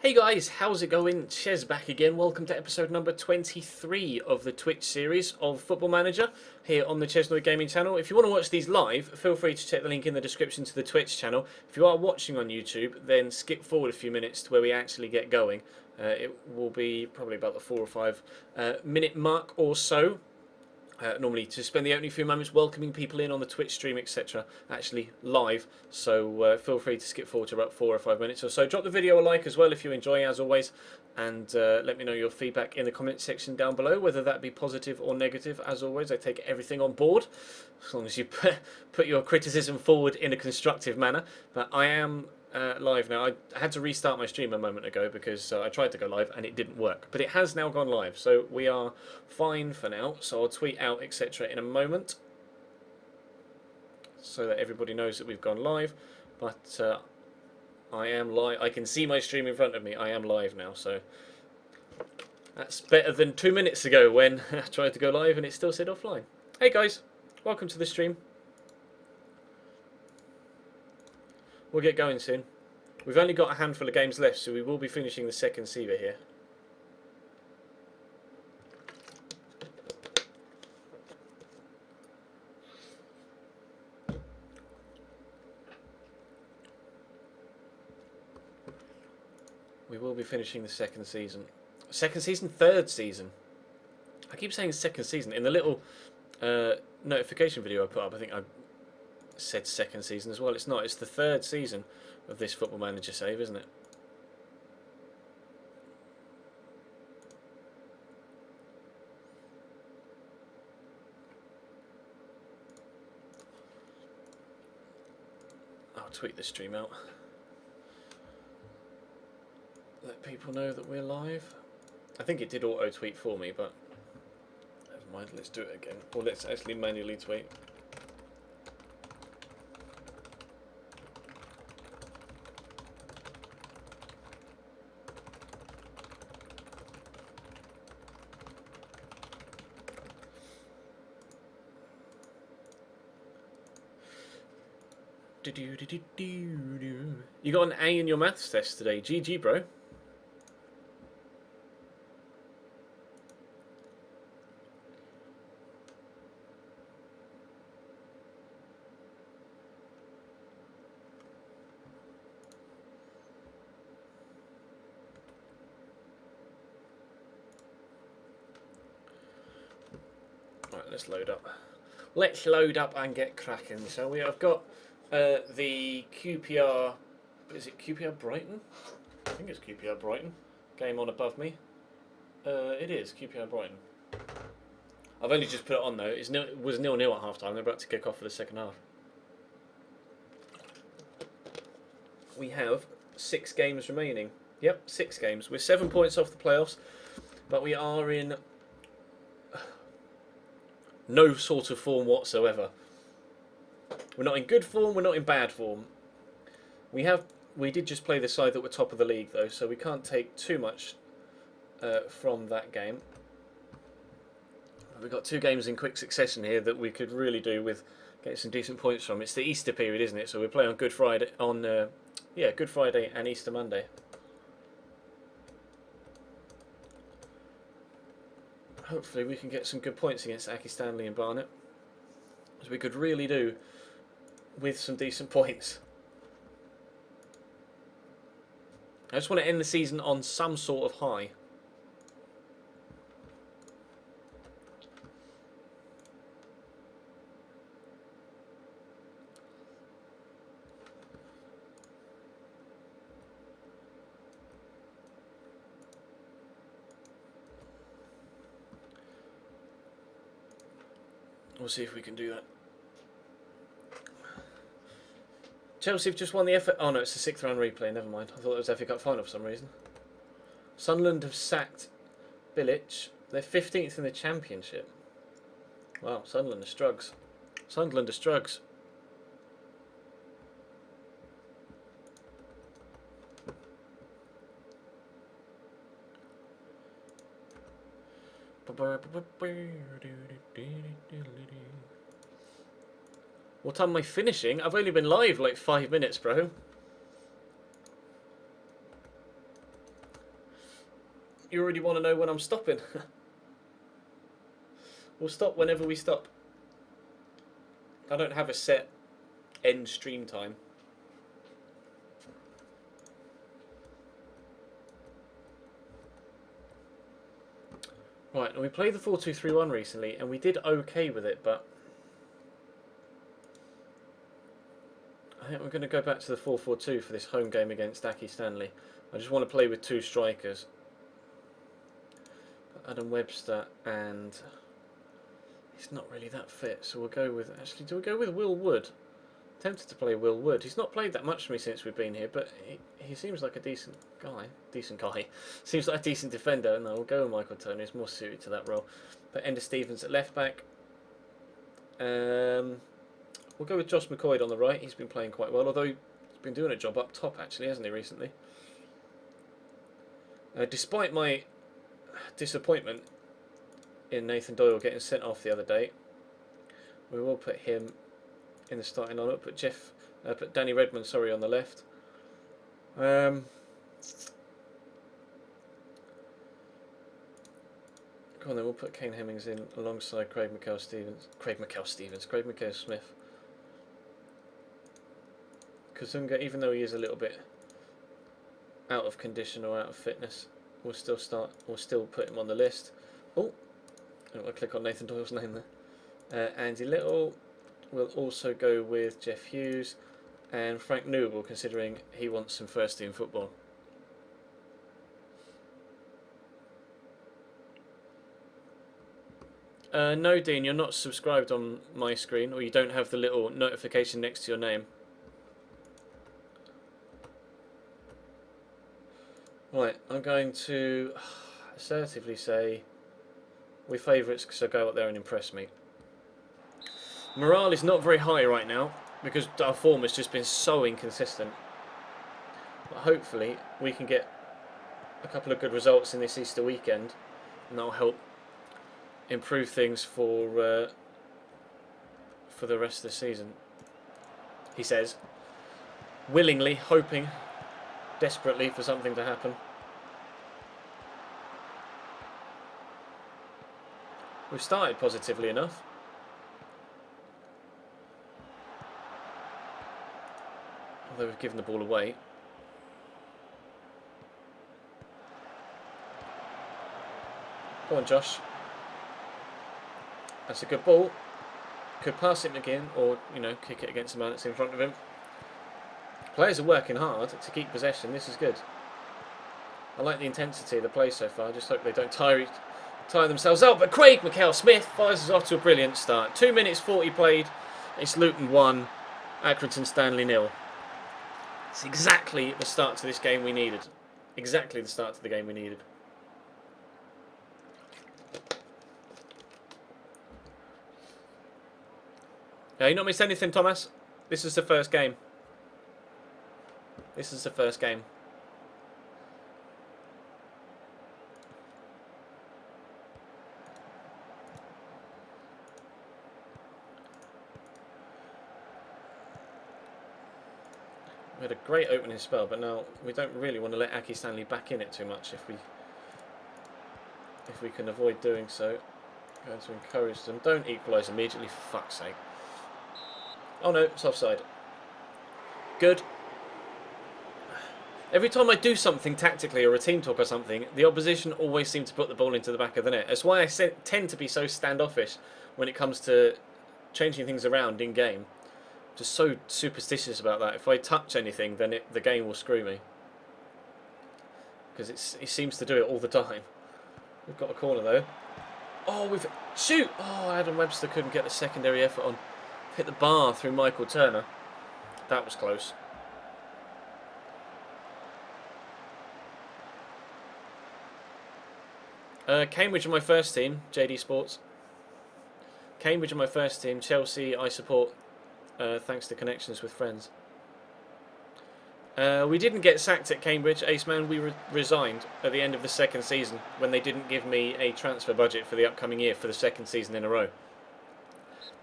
Hey guys, how's it going? Ches back again. Welcome to episode number 23 of the Twitch series of Football Manager here on the Chesnoid Gaming channel. If you want to watch these live, feel free to check the link in the description to the Twitch channel. If you are watching on YouTube, then skip forward a few minutes to where we actually get going. It will be probably about the 4 or 5 minute mark or so. Normally to spend the opening few moments welcoming people in on the Twitch stream, etc. actually live, so feel free to skip forward to about 4 or 5 minutes or so. Drop the video a like as well if you enjoy, as always, and let me know your feedback in the comment section down below, whether that be positive or negative. As always, I take everything on board as long as you put your criticism forward in a constructive manner. But I am live now. I had to restart my stream a moment ago because I tried to go live and it didn't work, but it has now gone live, so we are fine for now. So I'll tweet out etc. in a moment so that everybody knows that we've gone live. But I am live. I can see my stream in front of me. I am live now, so that's better than 2 minutes ago when I tried to go live and it still said offline. Hey guys, welcome to the stream. We'll get going soon. We've only got a handful of games left, so we will be finishing the second Siva here. We will be finishing the second season. Second season? Third season. I keep saying second season. In the little notification video I put up, I think I said second season as well. It's not. It's the third season of this Football Manager save, isn't it? I'll tweet the stream out. Let people know that we're live. I think it did auto tweet for me, but never mind. Let's do it again. Or let's actually manually tweet. You got an A in your maths test today. GG, bro. Right, let's load up. Let's load up and get cracking. So we have got the QPR, is it QPR Brighton? I think it's QPR Brighton game on above me. It is QPR Brighton. I've only just put it on though. It was 0-0 at half time. They're about to kick off for the second half. We have 6 games remaining. Yep, 6 games. We're 7 points off the playoffs, but we are in no sort of form whatsoever. We're not in good form, we're not in bad form. We did just play the side that were top of the league though, so we can't take too much from that game. We've got 2 games in quick succession here that we could really do with getting some decent points from. It's the Easter period, isn't it? So we play on Good Friday, Good Friday and Easter Monday. Hopefully we can get some good points against Aki Stanley and Barnet, as we could really do with some decent points. I just want to end the season on some sort of high. We'll see if we can do that. Chelsea have just won the FA... Oh no, it's the 6th round replay, never mind. I thought it was FA Cup final for some reason. Sunderland have sacked Bilic. They're 15th in the Championship. Wow, Sunderland are strugs. Sunderland are strugs. What time am I finishing? I've only been live like 5 minutes, bro. You already want to know when I'm stopping. We'll stop whenever we stop. I don't have a set end stream time. Right, and we played the 4-2-3-1 recently, and we did okay with it, but I think we're going to go back to the 4-4-2 for this home game against Aki Stanley. I just want to play with 2 strikers. Adam Webster, and he's not really that fit, so we'll go with... Actually, do we go with Will Wood? Tempted to play Will Wood. He's not played that much for me since we've been here, but he seems like a decent guy. Seems like a decent defender. No, we'll go with Michael Turner. He's more suited to that role. But Ender Stevens at left back. We'll go with Josh McCoy on the right. He's been playing quite well, although he's been doing a job up top, actually, hasn't he, recently? Despite my disappointment in Nathan Doyle getting sent off the other day, we will put him in the starting lineup. Put Danny Redmond, on the left. Go on then, we'll put Kane Hemmings in alongside Craig Smith. Kazunga, even though he is a little bit out of condition or out of fitness, we'll still put him on the list. Oh, I'll click on Nathan Doyle's name there. Andy Little. We'll also go with Jeff Hughes and Frank Newell, considering he wants some first team football. No, Dean, you're not subscribed on my screen, or you don't have the little notification next to your name. Right, I'm going to assertively say we're favourites, so go out there and impress me. Morale is not very high right now because our form has just been so inconsistent. But hopefully we can get a couple of good results in this Easter weekend, and that'll help improve things for the rest of the season. He says, willingly, hoping, desperately for something to happen. We've started positively enough. Although we've given the ball away. Go on, Josh. That's a good ball. Could pass it again, or, kick it against the man that's in front of him. Players are working hard to keep possession. This is good. I like the intensity of the play so far. I just hope they don't tire themselves out. But Craig McHale-Smith fires us off to a brilliant start. 2 minutes 40 played. It's Luton 1, Accrington Stanley 0. It's exactly the start to this game we needed. Exactly the start to the game we needed. Yeah, you not missed anything, Thomas. This is the first game. This is the first game. We had a great opening spell, but now we don't really want to let Aki Stanley back in it too much if we can avoid doing so. Going to encourage them. Don't equalise immediately, for fuck's sake. Oh no, it's offside. Good. Every time I do something tactically or a team talk or something, the opposition always seem to put the ball into the back of the net. That's why I tend to be so standoffish when it comes to changing things around in game. Just so superstitious about that. If I touch anything, then the game will screw me. Because it seems to do it all the time. We've got a corner though. Oh, shoot! Oh, Adam Webster couldn't get the secondary effort on. Hit the bar through Michael Turner. That was close. Cambridge are my first team, JD Sports. Cambridge are my first team. Chelsea I support thanks to connections with friends. We didn't get sacked at Cambridge, Aceman. We resigned at the end of the second season when they didn't give me a transfer budget for the upcoming year for the second season in a row.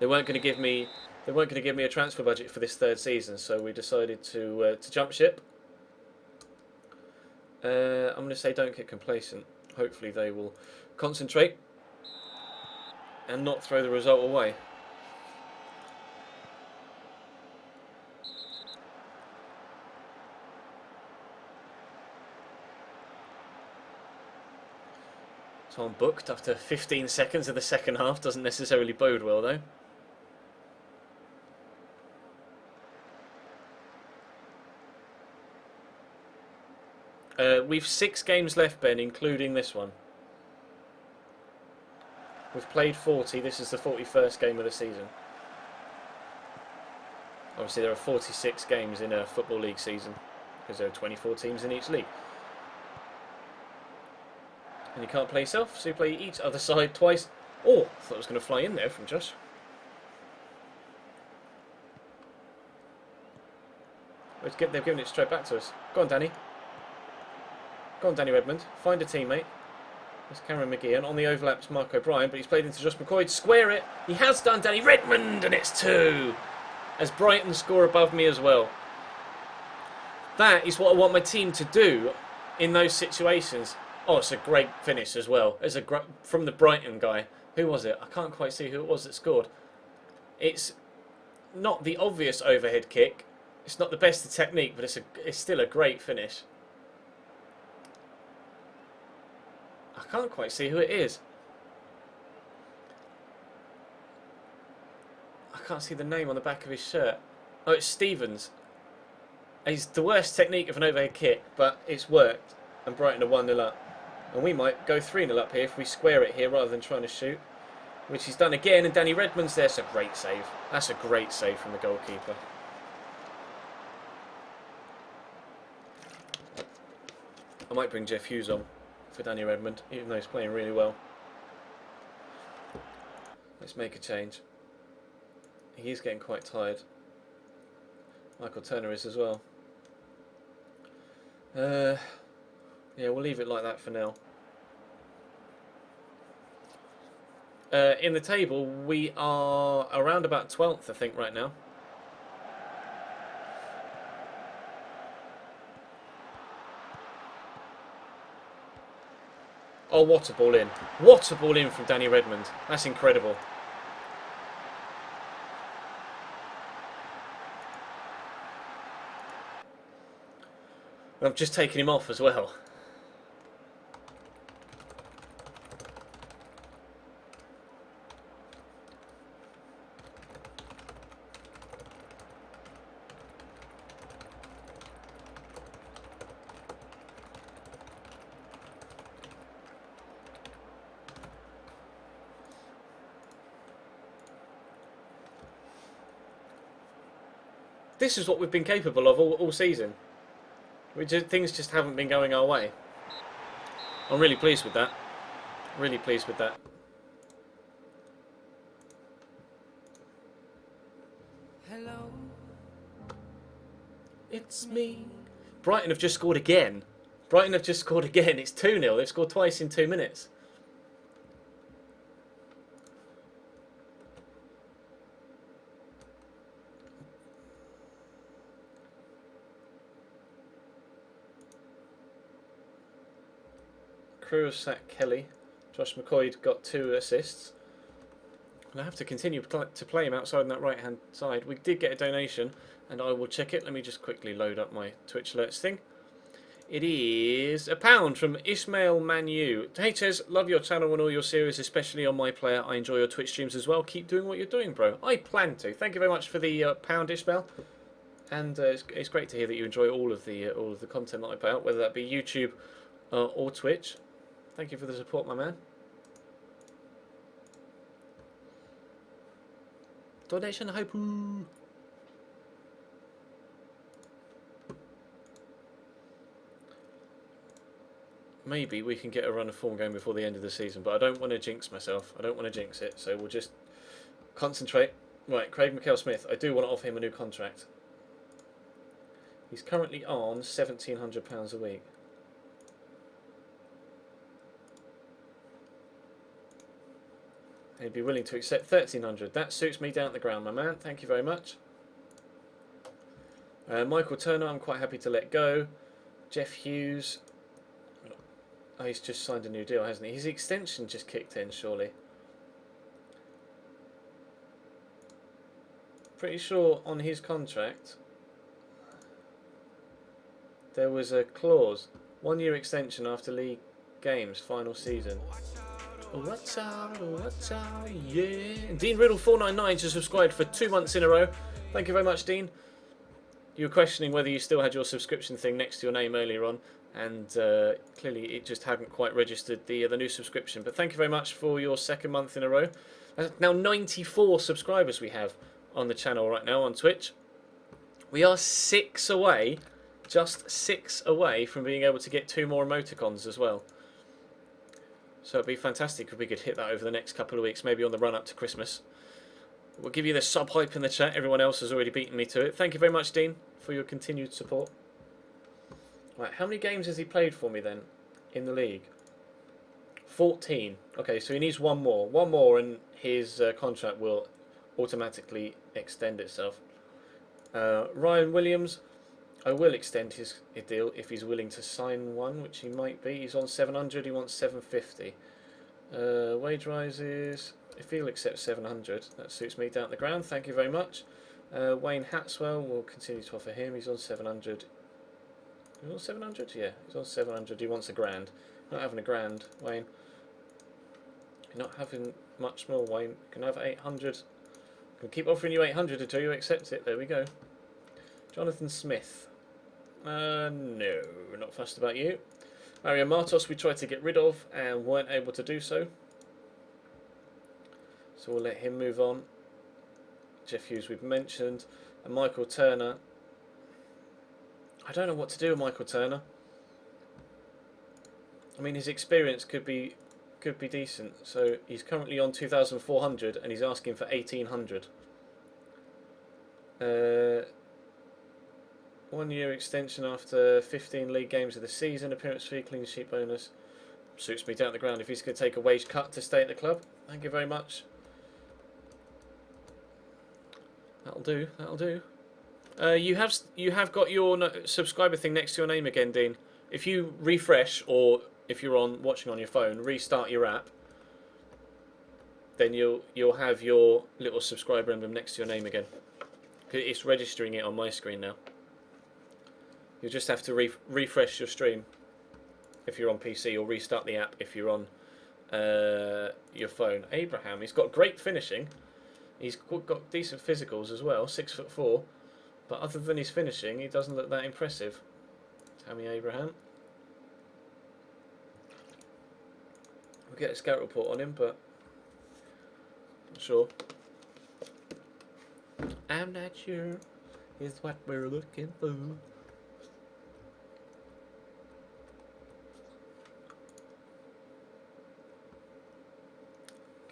They weren't going to give me a transfer budget for this third season, so we decided to jump ship. I'm going to say don't get complacent. Hopefully they will concentrate and not throw the result away. Time booked after 15 seconds of the second half. Doesn't necessarily bode well though. We've 6 games left, Ben, including this one. We've played 40. This is the 41st game of the season. Obviously, there are 46 games in a Football League season because there are 24 teams in each league. And you can't play yourself, so you play each other side twice. Oh, I thought it was going to fly in there from Josh. They've given it straight back to us. Go on, Danny. Go on, Danny Redmond. Find a teammate. There's Cameron McGeehan. On the overlaps, Mark O'Brien, but he's played into Josh McCoy to square it. He has done, Danny Redmond, and it's 2. As Brighton score above me as well. That is what I want my team to do in those situations. Oh, it's a great finish as well. It's from the Brighton guy. Who was it? I can't quite see who it was that scored. It's not the obvious overhead kick. It's not the best of technique, but it's still a great finish. I can't quite see who it is. I can't see the name on the back of his shirt. Oh, it's Stevens. It's the worst technique of an overhead kick, but it's worked. And Brighton are 1-0 up. And we might go 3-0 up here if we square it here rather than trying to shoot. Which he's done again, and Danny Redmond's there. It's a great save. That's a great save from the goalkeeper. I might bring Jeff Hughes on for Danny Redmond, even though he's playing really well. Let's make a change. He is getting quite tired. Michael Turner is as well. Yeah, we'll leave it like that for now. In the table, we are around about 12th, I think, right now. Oh, what a ball in. What a ball in from Danny Redmond. That's incredible. I've just taken him off as well. This is what we've been capable of all season. Things just haven't been going our way. I'm really pleased with that. Really pleased with that. Hello. It's me. Brighton have just scored again. Brighton have just scored again. It's 2-0. They've scored twice in 2 minutes. Crew have sacked Kelly. Josh McCoy got 2 assists. And I have to continue to play him outside on that right hand side. We did get a donation and I will check it. Let me just quickly load up my Twitch alerts thing. It is £1 from Ismail Manu. Hey Ches, love your channel and all your series, especially on My Player. I enjoy your Twitch streams as well. Keep doing what you're doing, bro. I plan to. Thank you very much for the £1, Ismail. And it's great to hear that you enjoy all of the content that I put out, whether that be YouTube or Twitch. Thank you for the support, my man. Donation hope. Maybe we can get a run of form going before the end of the season, but I don't want to jinx myself. I don't want to jinx it, so we'll just concentrate. Right, Craig McHale-Smith. I do want to offer him a new contract. He's currently on £1,700 a week. He'd be willing to accept £1,300. That suits me down at the ground, my man. Thank you very much. Michael Turner, I'm quite happy to let go. Jeff Hughes. Oh, he's just signed a new deal, hasn't he? His extension just kicked in, surely. Pretty sure on his contract there was a clause, 1 year extension after league games, final season. Watch out, yeah. Dean Riddle 499 just subscribed for 2 months in a row. Thank you very much, Dean. You were questioning whether you still had your subscription thing next to your name earlier on, and clearly it just hadn't quite registered the new subscription. But thank you very much for your 2nd month in a row. Now 94 subscribers we have on the channel right now on Twitch. We are 6 away, just 6 away from being able to get 2 more emoticons as well. So it'd be fantastic if we could hit that over the next couple of weeks, maybe on the run up to Christmas. We'll give you the sub hype in the chat. Everyone else has already beaten me to it. Thank you very much, Dean, for your continued support. Right, how many games has he played for me then in the league? 14. Okay, so he needs 1 more. 1 more and his contract will automatically extend itself. Ryan Williams, I will extend his deal if he's willing to sign one, which he might be. He's on 700, he wants 750. Wage rises, if he'll accept 700, that suits me down to the ground, thank you very much. Wayne Hatswell, will continue to offer him, he's on 700. He's on 700? Yeah, he's on 700, he wants a grand. Not having a grand, Wayne. You're not having much more, Wayne. You can have 800. I can keep offering you 800 until you accept it, there we go. Jonathan Smith. No, not fussed about you. Mario Martos we tried to get rid of and weren't able to do so. So we'll let him move on. Jeff Hughes we've mentioned. And Michael Turner. I don't know what to do with Michael Turner. I mean, his experience could be decent. So he's currently on 2,400 and he's asking for 1,800. 1 year extension after 15 league games of the season, appearance fee, clean sheet bonus. Suits me down the ground if he's going to take a wage cut to stay at the club. Thank you very much. That'll do, that'll do. You have got your subscriber thing next to your name again, Dean. If you refresh, or if you're watching on your phone, restart your app, then you'll have your little subscriber emblem next to your name again. It's registering it on my screen now. You'll just have to refresh your stream if you're on PC, or restart the app if you're on your phone. Abraham, he's got great finishing. He's got decent physicals as well, 6'4", but other than his finishing, he doesn't look that impressive. Tammy Abraham. We'll get a scout report on him, but not sure. I'm not sure is what we're looking for.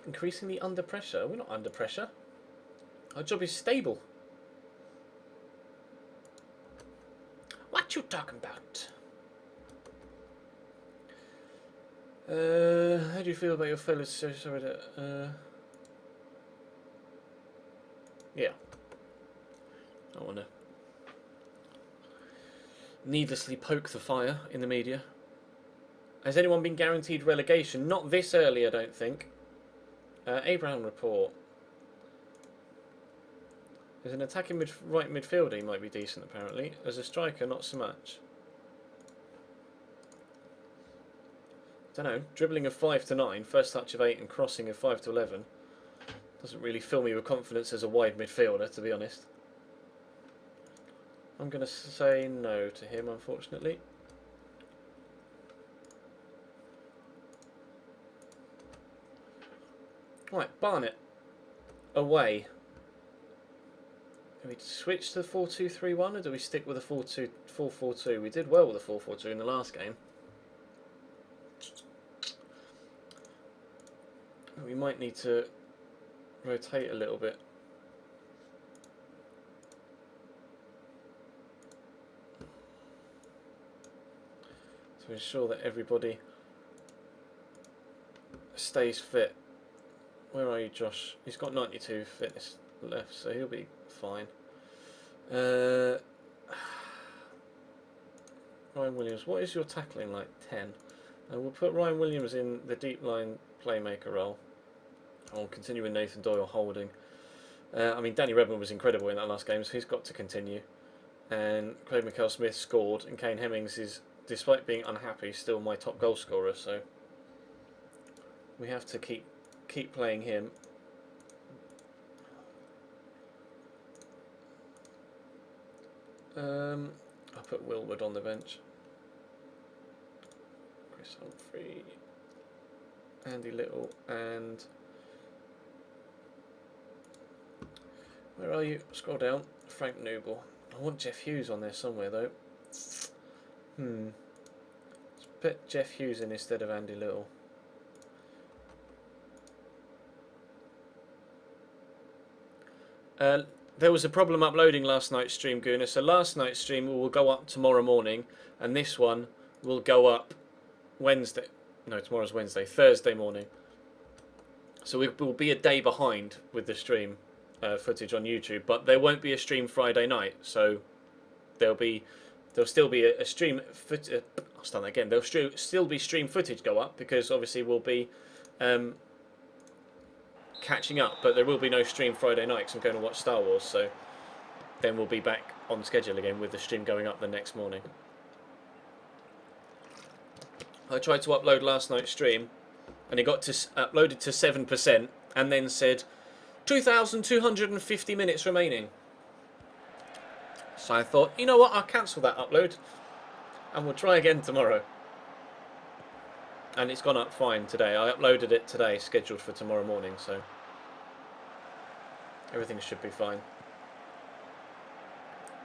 Increasingly under pressure. We're not under pressure. Our job is stable. What you talking about? How do you feel about your fellas? Sorry to, yeah. I want to needlessly poke the fire in the media. Has anyone been guaranteed relegation? Not this early, I don't think. Abraham report. As an attacking right midfielder, he might be decent apparently. As a striker, not so much. Don't know. Dribbling of 5 to 9, first touch of 8, and crossing of 5 to 11 doesn't really fill me with confidence as a wide midfielder, to be honest. I'm going to say no to him, unfortunately. Right, Barnet. Away. Do we switch to the 4-2-3-1 or do we stick with the 4-4-2? We did well with the 4-4-2 in the last game. We might need to rotate a little bit. To ensure that everybody stays fit. Where are you, Josh? He's got 92 fitness left, so he'll be fine. Ryan Williams, what is your tackling like? 10. And we'll put Ryan Williams in the deep line playmaker role. And we'll continue with Nathan Doyle holding. I mean, Danny Redmond was incredible in that last game, so he's got to continue. And Craig McHale-Smith scored, and Kane Hemmings is, despite being unhappy, still my top goal scorer. So we have to keep playing him. I'll put Wilwood on the bench. Chris Humphrey, Andy Little, and where are you? Scroll down. Frank Noble. I want Jeff Hughes on there somewhere though. Let's put Jeff Hughes in instead of Andy Little. There was a problem uploading last night's stream, Gooner. So last night's stream will go up tomorrow morning, and this one will go up Wednesday. No, tomorrow's Wednesday. Thursday morning. So we will be a day behind with the stream footage on YouTube, but there won't be a stream Friday night. So there'll still be a stream. I'll start that again. There'll still be stream footage go up because obviously we'll be catching up, but there will be no stream Friday night because I'm going to watch Star Wars, so then we'll be back on schedule again with the stream going up the next morning. I tried to upload last night's stream and it got uploaded to 7% and then said 2,250 minutes remaining. So I thought, you know what, I'll cancel that upload and we'll try again tomorrow. And it's gone up fine today. I uploaded it today, scheduled for tomorrow morning, so everything should be fine.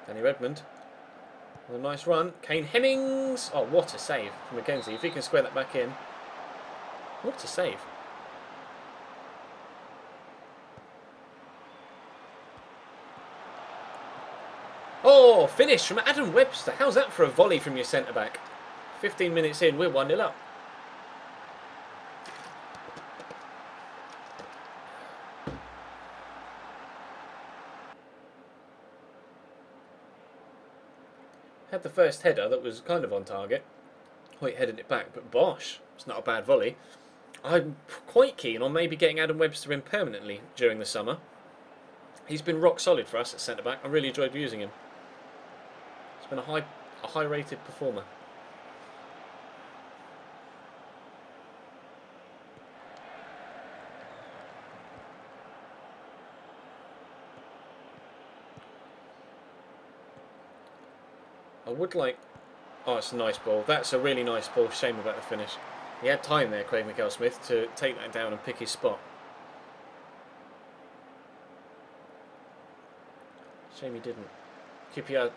Danny Redmond with a nice run. Kane Hemmings. Oh, what a save from McKenzie. If he can square that back in. What a save. Oh, finish from Adam Webster. How's that for a volley from your centre-back? 15 minutes in, we're 1-0 up. Had the first header that was kind of on target. Hoyt headed it back, but bosh, it's not a bad volley. I'm quite keen on maybe getting Adam Webster in permanently during the summer. He's been rock solid for us at centre-back. I really enjoyed using him. He's been a high-rated performer. I would like... Oh, it's a nice ball. That's a really nice ball. Shame about the finish. He had time there, Craig McHale-Smith, to take that down and pick his spot. Shame he didn't. QPR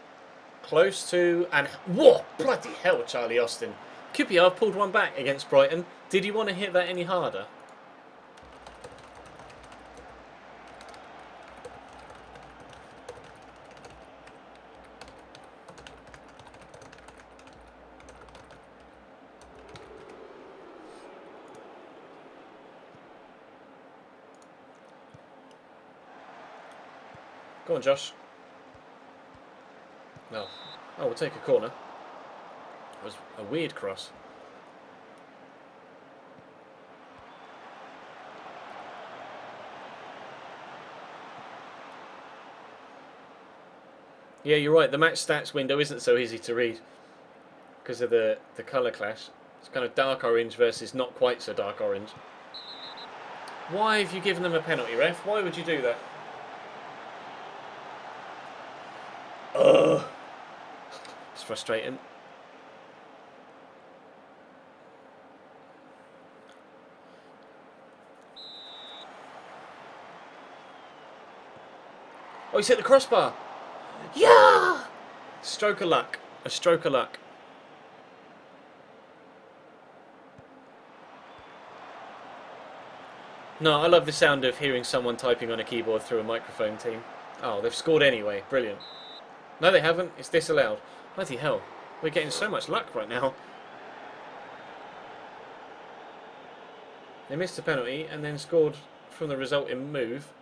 close to... And... Whoa! Bloody hell, Charlie Austin. QPR pulled one back against Brighton. Did you want to hit that any harder? Go on, Josh. No. Oh, we'll take a corner. It was a weird cross. Yeah, you're right. The match stats window isn't so easy to read because of the colour clash. It's kind of dark orange versus not quite so dark orange. Why have you given them a penalty, ref? Why would you do that? Ugh. It's frustrating. Oh, he's hit the crossbar. Yeah! Stroke of luck. A stroke of luck. No, I love the sound of hearing someone typing on a keyboard through a microphone, team. Oh, they've scored anyway. Brilliant. No, they haven't. It's disallowed. Bloody hell. We're getting so much luck right now. They missed a penalty and then scored from the resulting move,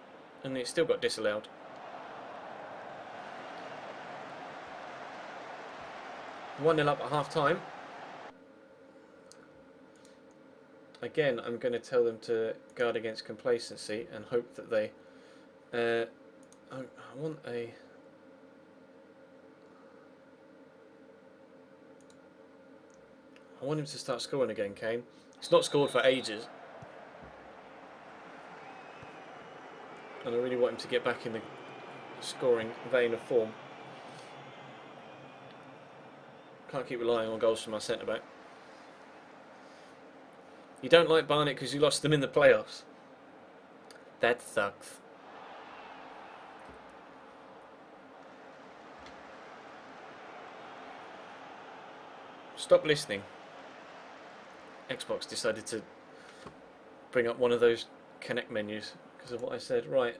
and it still got disallowed. One 0 up at half time. Again, I'm going to tell them to guard against complacency and hope that they... I want a... I want him to start scoring again, Kane. He's not scored for ages. And I really want him to get back in the scoring vein of form. Can't keep relying on goals from our centre-back. You don't like Barnett because you lost them in the playoffs. That sucks. Stop listening. Xbox decided to bring up one of those Connect menus because of what I said. Right,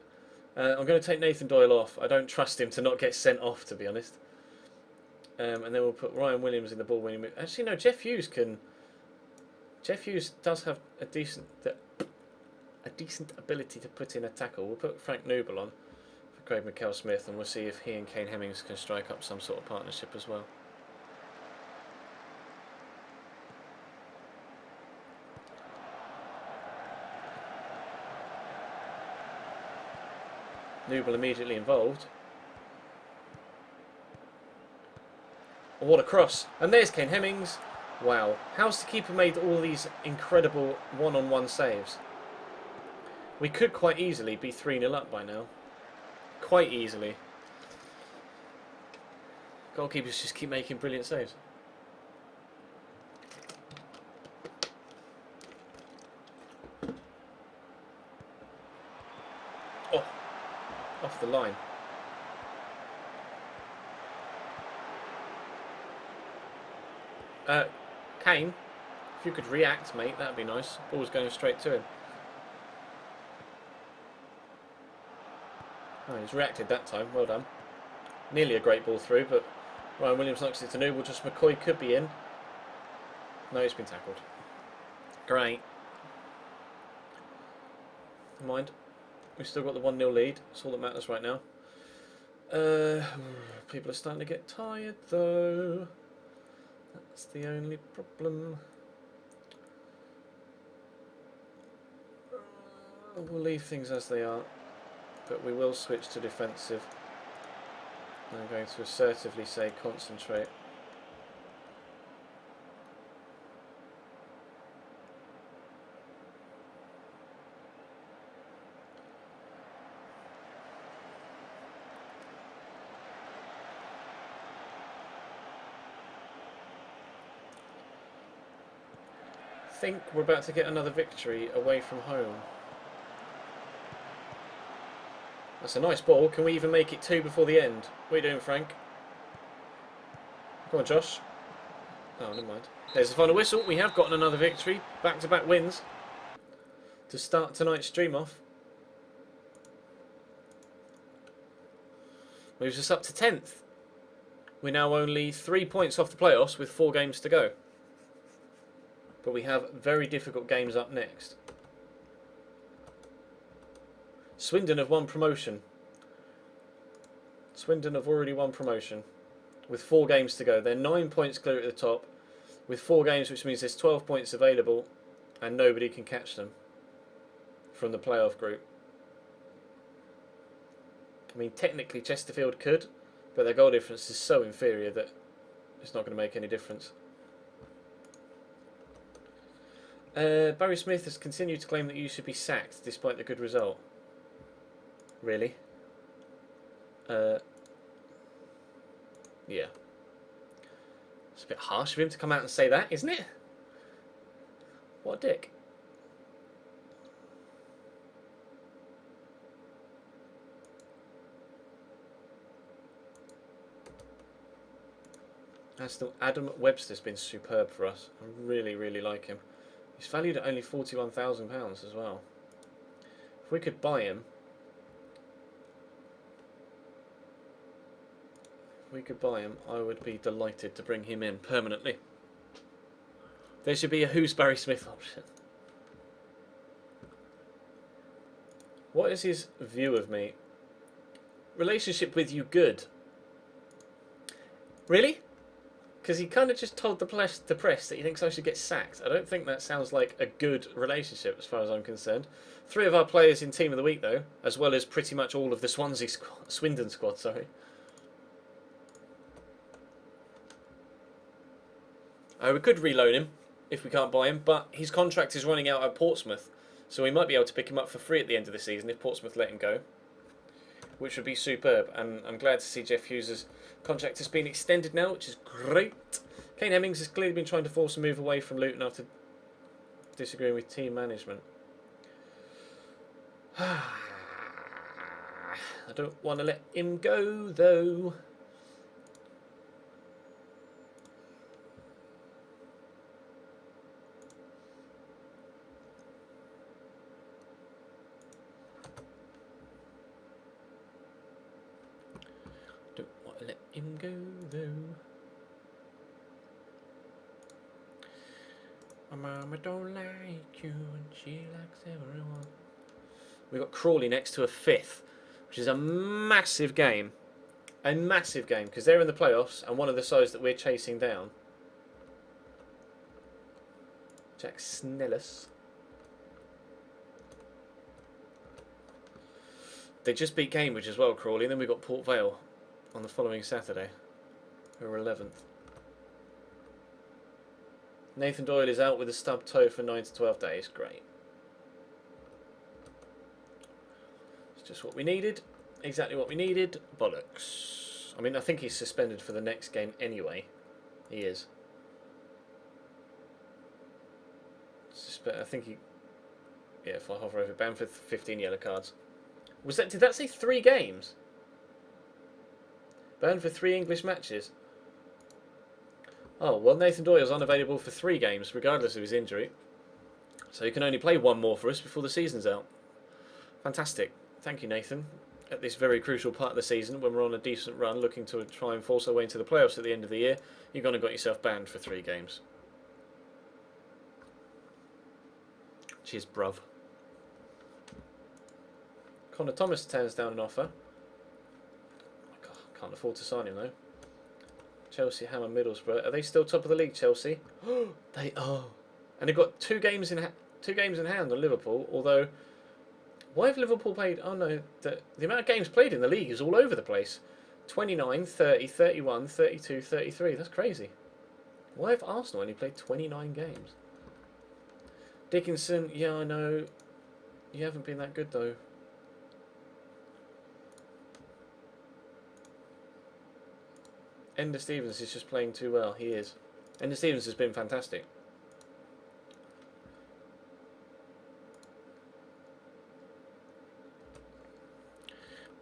I'm going to take Nathan Doyle off. I don't trust him to not get sent off, to be honest. And then we'll put Ryan Williams in the ball winning. Actually, no, Jeff Hughes can. Jeff Hughes does have a decent ability to put in a tackle. We'll put Frank Noble on for Craig McKell-Smith, and we'll see if he and Kane Hemmings can strike up some sort of partnership as well. Noble immediately involved. Oh, what a cross. And there's Kane Hemmings. Wow. How's the keeper made all these incredible one-on-one saves? We could quite easily be 3-0 up by now. Quite easily. Goalkeepers just keep making brilliant saves. Oh, off the line. Kane, if you could react, mate, that'd be nice. Ball's going straight to him. Oh, he's reacted that time. Well done. Nearly a great ball through, but Ryan Williams knocks it to Noble. Just McCoy could be in. No, he's been tackled. Great. Never mind. We've still got the 1-0 lead. That's all that matters right now. People are starting to get tired, though. That's the only problem. We'll leave things as they are, but we will switch to defensive. I'm going to assertively say concentrate. I think we're about to get another victory away from home. That's a nice ball. Can we even make it 2 before the end? What are you doing, Frank? Come on, Josh. Oh, never mind. There's the final whistle. We have gotten another victory. Back-to-back wins to start tonight's stream off. Moves us up to 10th. We're now only 3 points off the playoffs with 4 games to go. But we have very difficult games up next. Swindon have won promotion. Swindon have already won promotion with 4 games to go. They're 9 points clear at the top with 4 games, which means there's 12 points available and nobody can catch them from the playoff group. I mean, technically Chesterfield could, but their goal difference is so inferior that it's not going to make any difference. Barry Smith has continued to claim that you should be sacked despite the good result. Really? Yeah. It's a bit harsh of him to come out and say that, isn't it? What a dick. Adam Webster's been superb for us. I really, really like him. He's valued at only £41,000 as well. If we could buy him, I would be delighted to bring him in permanently. There should be a Who's Barry Smith option. What is his view of me? Relationship with you good. Really? Because he kind of just told the press that he thinks I should get sacked. I don't think that sounds like a good relationship as far as I'm concerned. 3 of our players in Team of the Week, though, as well as pretty much all of the Swindon squad, sorry. We could reloan him if we can't buy him, but his contract is running out at Portsmouth, so we might be able to pick him up for free at the end of the season if Portsmouth let him go, which would be superb. And I'm glad to see Jeff Hughes' contract has been extended now, which is great. Kane Hemmings has clearly been trying to force a move away from Luton after disagreeing with team management. I don't want to let him go, though. Don't want to let him go, though. My mama don't like you and she likes everyone. We've got Crawley next to a 5th, which is a massive game. A massive game, because they're in the playoffs and one of the sides that we're chasing down. Jack Snellis. They just beat Cambridge as well, Crawley, and then we've got Port Vale on the following Saturday, who are 11th. Nathan Doyle is out with a stubbed toe for 9 to 12 days. Great. It's just what we needed. Exactly what we needed. Bollocks. I mean, I think he's suspended for the next game anyway. He is. I think he... Yeah, if I hover over Bamford, 15 yellow cards. Was that? Did that say 3 games? Banned for 3 English matches. Oh, well, Nathan Doyle's unavailable for 3 games, regardless of his injury. So he can only play 1 more for us before the season's out. Fantastic. Thank you, Nathan. At this very crucial part of the season, when we're on a decent run, looking to try and force our way into the playoffs at the end of the year, you've gone and got yourself banned for 3 games. Cheers, bruv. Connor Thomas turns down an offer. Oh, God, can't afford to sign him, though. Chelsea, Ham and Middlesbrough. Are they still top of the league, Chelsea? They are. And they've got 2 games in hand on Liverpool, although... Why have Liverpool played... Oh, no. The amount of games played in the league is all over the place. 29, 30, 31, 32, 33. That's crazy. Why have Arsenal only played 29 games? Dickinson, yeah, I know. You haven't been that good, though. Ender Stevens is just playing too well. He is. Ender Stevens has been fantastic.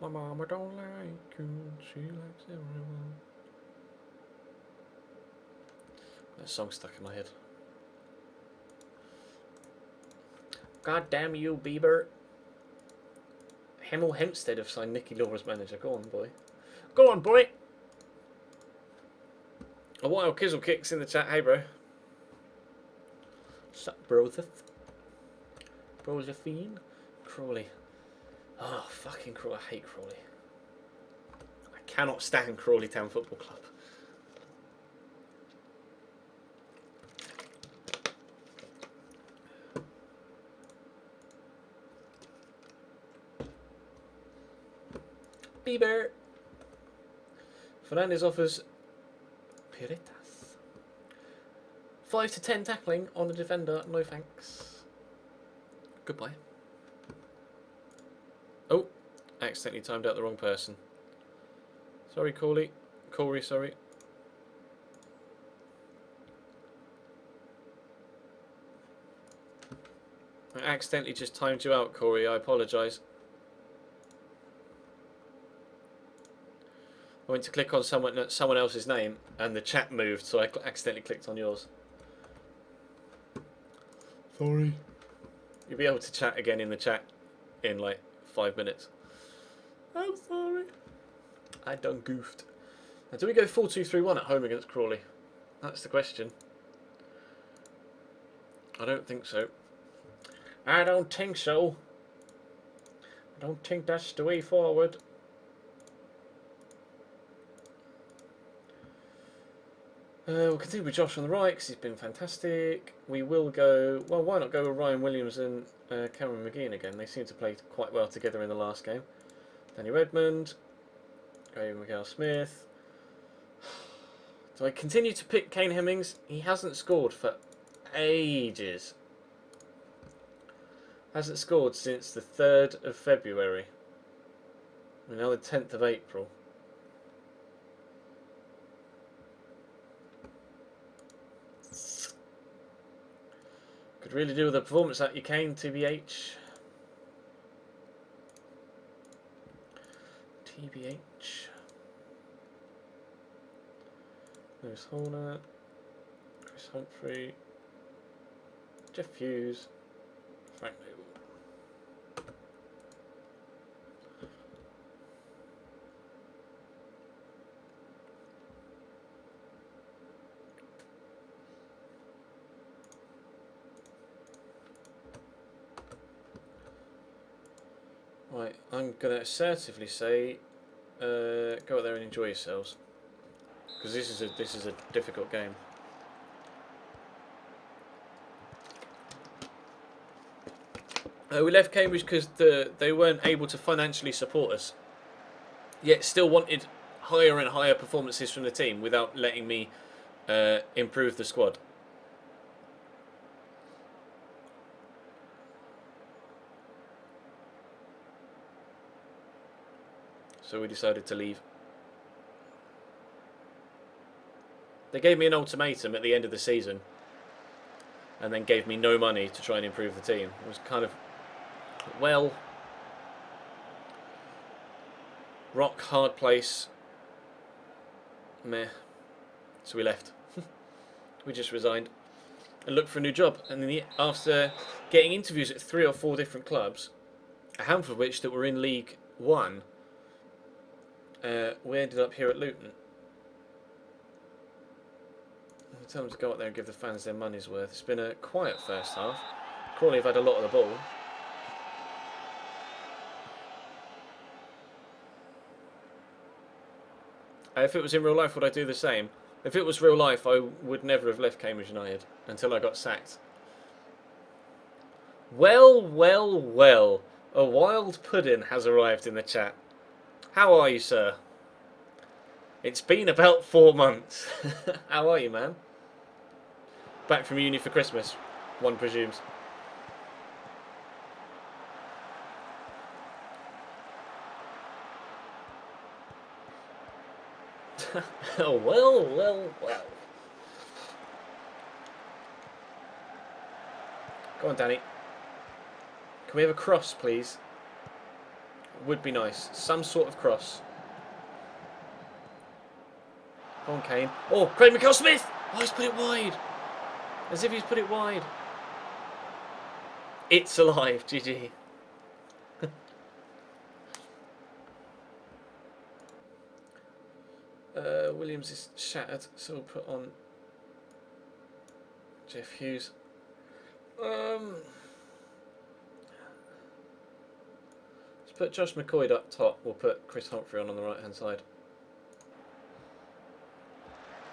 My mama don't like you, she likes everyone. That song's stuck in my head. God damn you, Bieber. Hemel Hempstead have signed Nicky Law as manager. Go on, boy. Go on, boy. A wild Kizzle Kicks in the chat. Hey, bro. What's up, brother? Brosephine? Crawley. Oh, fucking Crawley. I hate Crawley. I cannot stand Crawley Town Football Club. Bieber. Fernandez offers Piretas. 5 to 10 tackling on a defender. No thanks. Goodbye. Oh, accidentally timed out the wrong person. Sorry, Corey, sorry. I accidentally just timed you out, Corey. I apologise. I went to click on someone else's name and the chat moved, so I accidentally clicked on yours. Sorry. You'll be able to chat again in the chat in like 5 minutes. I'm sorry. I done goofed. Now, do we go 4-2-3-1 at home against Crawley? That's the question. I don't think so. I don't think so. I don't think that's the way forward. We'll continue with Josh on the right because he's been fantastic. We will go... Well, why not go with Ryan Williams and Cameron McGean again? They seem to play quite well together in the last game. Danny Redmond. Go with Miguel Smith. Do I continue to pick Kane Hemmings? He hasn't scored for ages. Hasn't scored since the 3rd of February. We're now the 10th of April. Could really do with a performance at you, Kane, TBH. TBH. Lewis Horner. Chris Humphrey. Jeff Hughes. Frank Noble. Right, I'm going to assertively say, go out there and enjoy yourselves, because this is a difficult game. We left Cambridge because they weren't able to financially support us, yet still wanted higher and higher performances from the team without letting me improve the squad. So we decided to leave. They gave me an ultimatum at the end of the season and then gave me no money to try and improve the team. It was kind of, well, rock hard place, meh. So we left. We just resigned and looked for a new job. And then after getting interviews at 3 or 4 different clubs, a handful of which that were in League One, we ended up here at Luton. We'll tell them to go out there and give the fans their money's worth. It's been a quiet first half. Crawley have had a lot of the ball. If it was in real life, would I do the same? If it was real life, I would never have left Cambridge United until I got sacked. Well, well, well. A wild pudding has arrived in the chat. How are you, sir? It's been about 4 months. How are you, man? Back from uni for Christmas, one presumes. Oh, well, well, well. Go on, Danny. Can we have a cross, please? Would be nice. Some sort of cross. Go on, Kane. Oh, Craig McCall-Smith! Oh, he's put it wide. As if he's put it wide. It's alive, GG. Williams is shattered, so we'll put on Jeff Hughes. Let's put Josh McCoy up top. We'll put Chris Humphrey on the right hand side.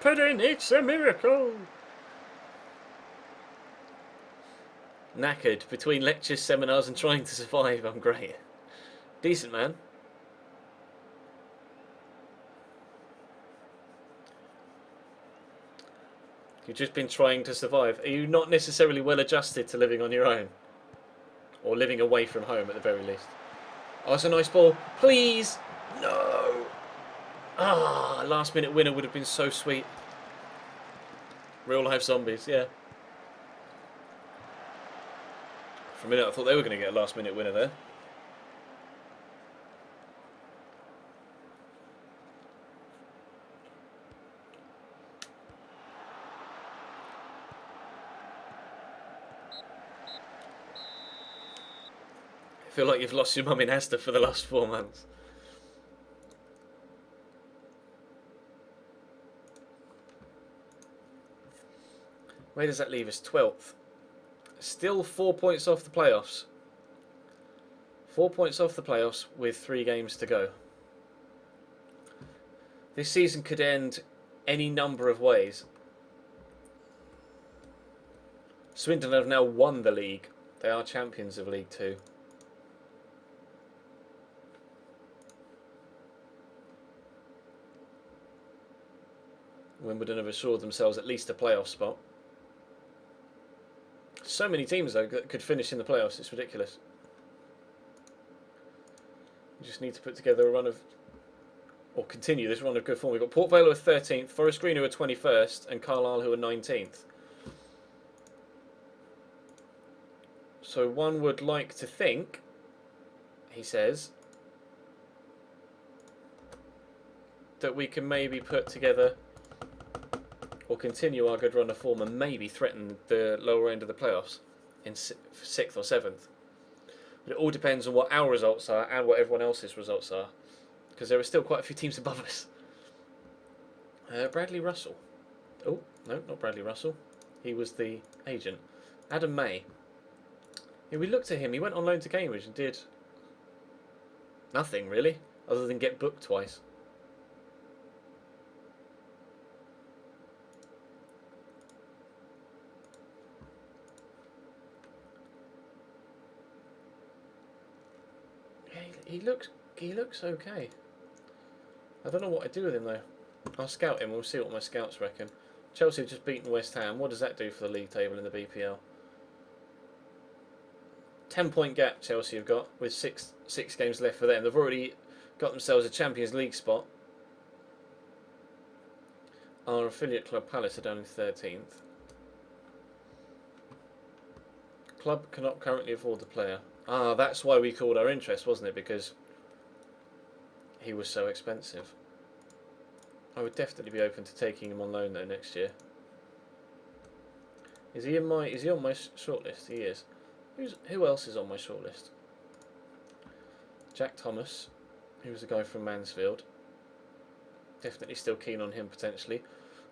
Pudding, it's a miracle! Knackered between lectures, seminars and trying to survive. I'm great. Decent, man. You've just been trying to survive. Are you not necessarily well adjusted to living on your own? Or living away from home at the very least? Oh, that's a nice ball. Please! No! Ah, last minute winner would have been so sweet. Real life zombies, yeah. For a minute I thought they were going to get a last minute winner there. I feel like you've lost your mum in Asda for the last 4 months. Where does that leave us? 12th. Still 4 points off the playoffs. 4 points off the playoffs with 3 games to go. This season could end any number of ways. Swindon have now won the league. They are champions of League Two. Wimbledon have assured themselves at least a playoff spot. So many teams, though, that could finish in the playoffs. It's ridiculous. We just need to put together a run of... or continue this run of good form. We've got Port Vale who are 13th, Forest Green who are 21st, and Carlisle who are 19th. So one would like to think, he says, that we can maybe put together or continue our good run of form and maybe threaten the lower end of the playoffs in 6th or 7th. But it all depends on what our results are and what everyone else's results are, because there are still quite a few teams above us. Bradley Russell. Oh, no, not Bradley Russell. He was the agent. Adam May. Yeah, we looked at him. He went on loan to Cambridge and did nothing, really, other than get booked twice. Yeah, he looks okay. I don't know what I do with him, though. I'll scout him. We'll see what my scouts reckon. Chelsea have just beaten West Ham. What does that do for the league table in the BPL? 10-point gap Chelsea have got with six games left for them. They've already got themselves a Champions League spot. Our affiliate club Palace are down in 13th. Club cannot currently afford the player. Ah, that's why we called our interest, wasn't it? Because he was so expensive. I would definitely be open to taking him on loan though next year. Is he on my shortlist? He is. Who else is on my shortlist? Jack Thomas, who was a guy from Mansfield. Definitely still keen on him potentially.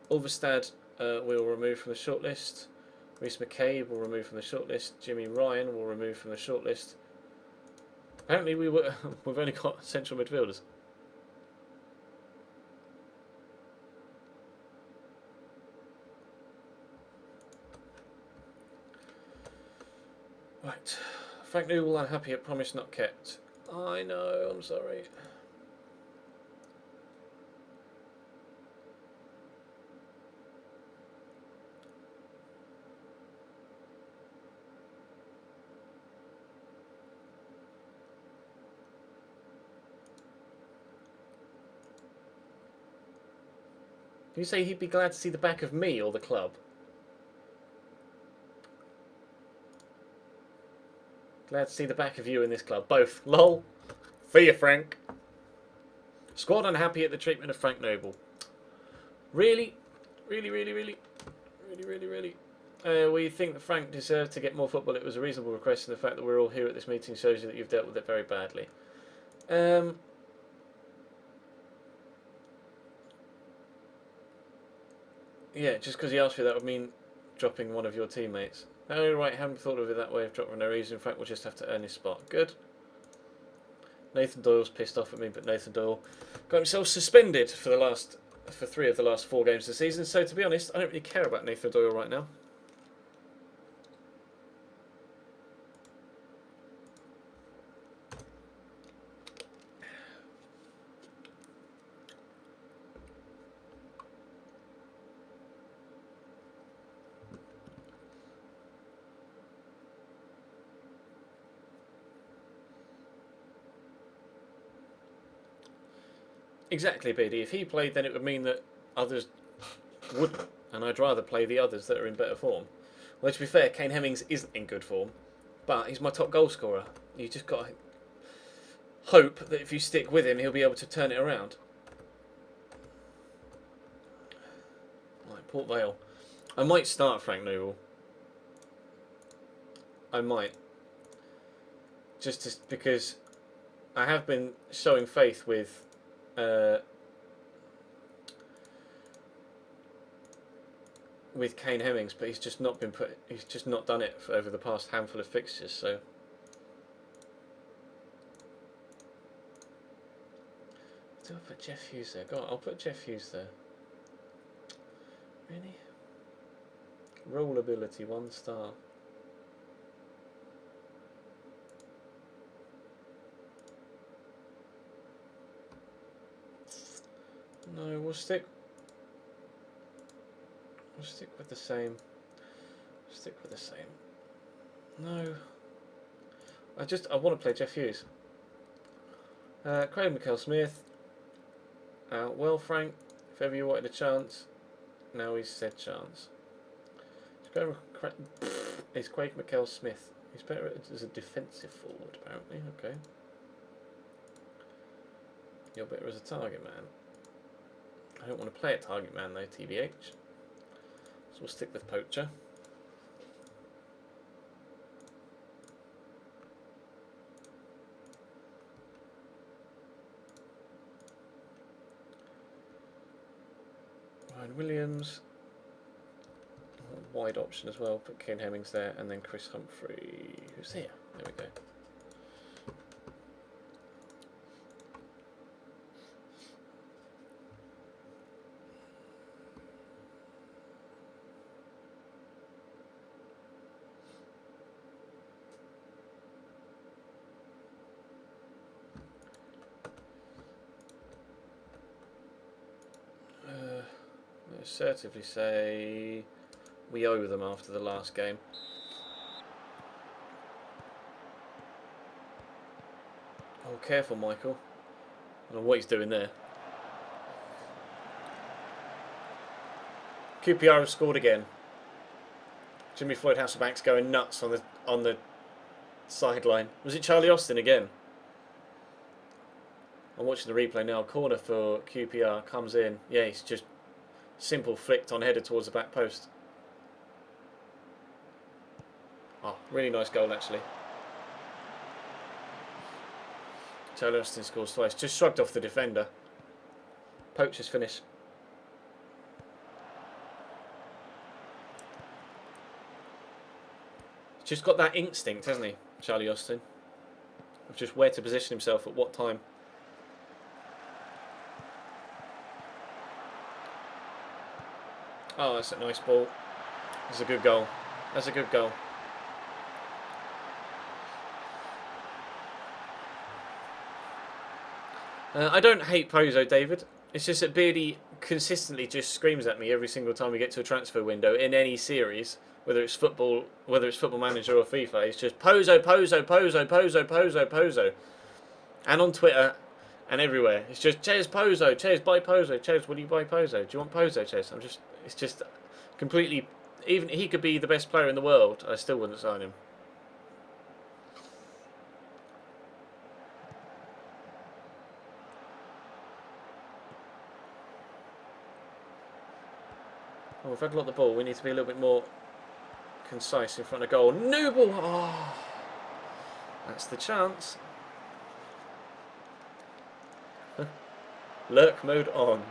Ulverstad we'll remove from the shortlist. Reece McCabe will remove from the shortlist. Jimmy Ryan will remove from the shortlist. Apparently we've only got central midfielders. Right. Frank Newell unhappy at promise not kept. I know, I'm sorry. Did you say he'd be glad to see the back of me or the club? Glad to see the back of you in this club. Both. Lol. For you, Frank. Squad unhappy at the treatment of Frank Noble. Really? Really, really, really? Really, really, really? We think that Frank deserved to get more football. It was a reasonable request, and the fact that we're all here at this meeting shows you that you've dealt with it very badly. Yeah, just because he asked for that would mean dropping one of your teammates. Oh, right, haven't thought of it that way. I've dropped for no reason. Frank will just have to earn his spot. Good. Nathan Doyle's pissed off at me, but Nathan Doyle got himself suspended for 3 of the last 4 games of the season. So, to be honest, I don't really care about Nathan Doyle right now. Exactly, BD. If he played, then it would mean that others wouldn't, and I'd rather play the others that are in better form. Well, to be fair, Kane Hemmings isn't in good form, but he's my top goal scorer. You just got to hope that if you stick with him, he'll be able to turn it around. Right, Port Vale. I might start Frank Newell. I might. Just because I have been showing faith with Kane Hemmings, but he's just not done it over the past handful of fixtures. So do I put Jeff Hughes there? Go on, I'll put Jeff Hughes there. Really? Roll ability, 1 star. No, we'll stick with the same. Stick with the same. No. I want to play Jeff Hughes. Craig McHale-Smith. Well, Frank, if ever you wanted a chance, now he's said chance. It's Craig McHale-Smith. He's better as a defensive forward, apparently. Okay. You're better as a target man. I don't want to play a target man though, TBH. So we'll stick with poacher. Ryan Williams. Wide option as well. Put Ken Hemmings there, and then Chris Humphrey. Who's here? There we go. Assertively say we owe them after the last game. Oh, careful, Michael. I don't know what he's doing there. QPR have scored again. Jimmy Floyd Hasselbank's going nuts on the sideline. Was it Charlie Austin again? I'm watching the replay now. Corner for QPR comes in. Yeah, he's just simple flicked on header towards the back post. Oh, really nice goal actually. Charlie Austin scores twice. Just shrugged off the defender. Poacher's finish. He's just got that instinct, hasn't he, Charlie Austin? Of just where to position himself at what time. Oh, that's a nice ball. That's a good goal. That's a good goal. I don't hate Pozo, David. It's just that Beardy consistently just screams at me every single time we get to a transfer window in any series, whether it's Football Manager or FIFA. It's just Pozo, Pozo, Pozo, Pozo, Pozo, Pozo. And on Twitter and everywhere. It's just, Ches, Pozo, Ches, buy Pozo. Ches, will you buy Pozo? Do you want Pozo, Ches? It's just completely... Even he could be the best player in the world. I still wouldn't sign him. Oh, we've had a lot of the ball. We need to be a little bit more concise in front of goal. New ball! Oh, that's the chance. Lurk mode on.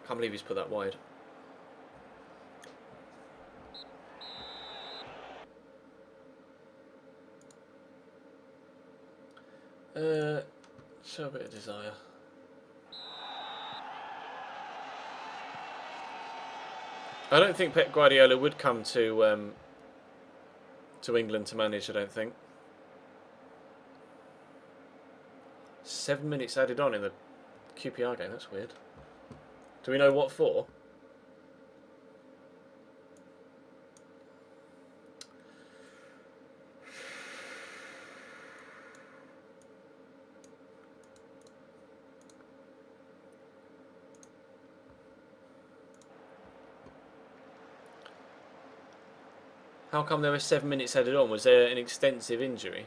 Can't believe he's put that wide. Show a bit of desire. I don't think Pep Guardiola would come to England to manage, I don't think. 7 minutes added on in the QPR game, that's weird. Do we know what for? How come there were 7 minutes added on? Was there an extensive injury?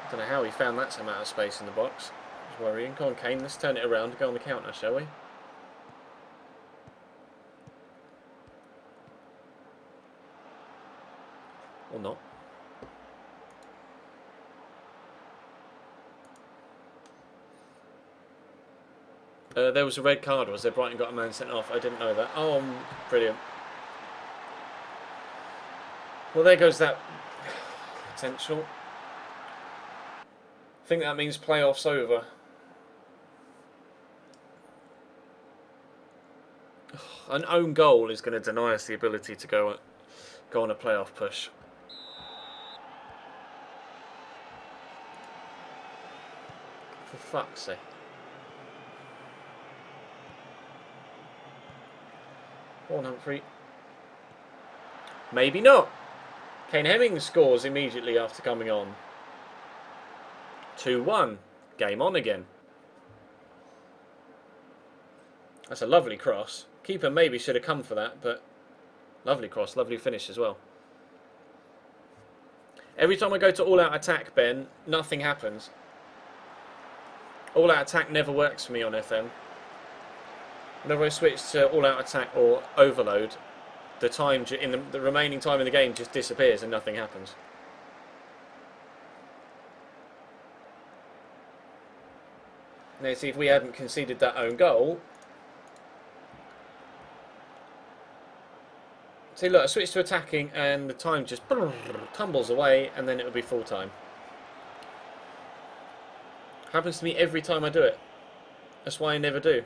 I don't know how he found that amount of space in the box. It was worrying. Come on, Kane, let's turn it around and go on the counter, shall we? Or not. There was a red card, was there? Brighton got a man sent off. I didn't know that. Oh, brilliant. Well, there goes that potential. I think that means playoffs over. An own goal is going to deny us the ability to go on a playoff push. For fuck's sake. Go on, Humphrey. Maybe not. Kane Hemmings scores immediately after coming on. 2-1. Game on again. That's a lovely cross. Keeper maybe should have come for that, but lovely cross, lovely finish as well. Every time I go to all-out attack, Ben, nothing happens. All-out attack never works for me on FM. Whenever I switch to all-out attack or overload, the time in the remaining time in the game just disappears and nothing happens. Now, see, if we hadn't conceded that own goal. See, look, I switch to attacking and the time just tumbles away and then it will be full time. Happens to me every time I do it. That's why I never do.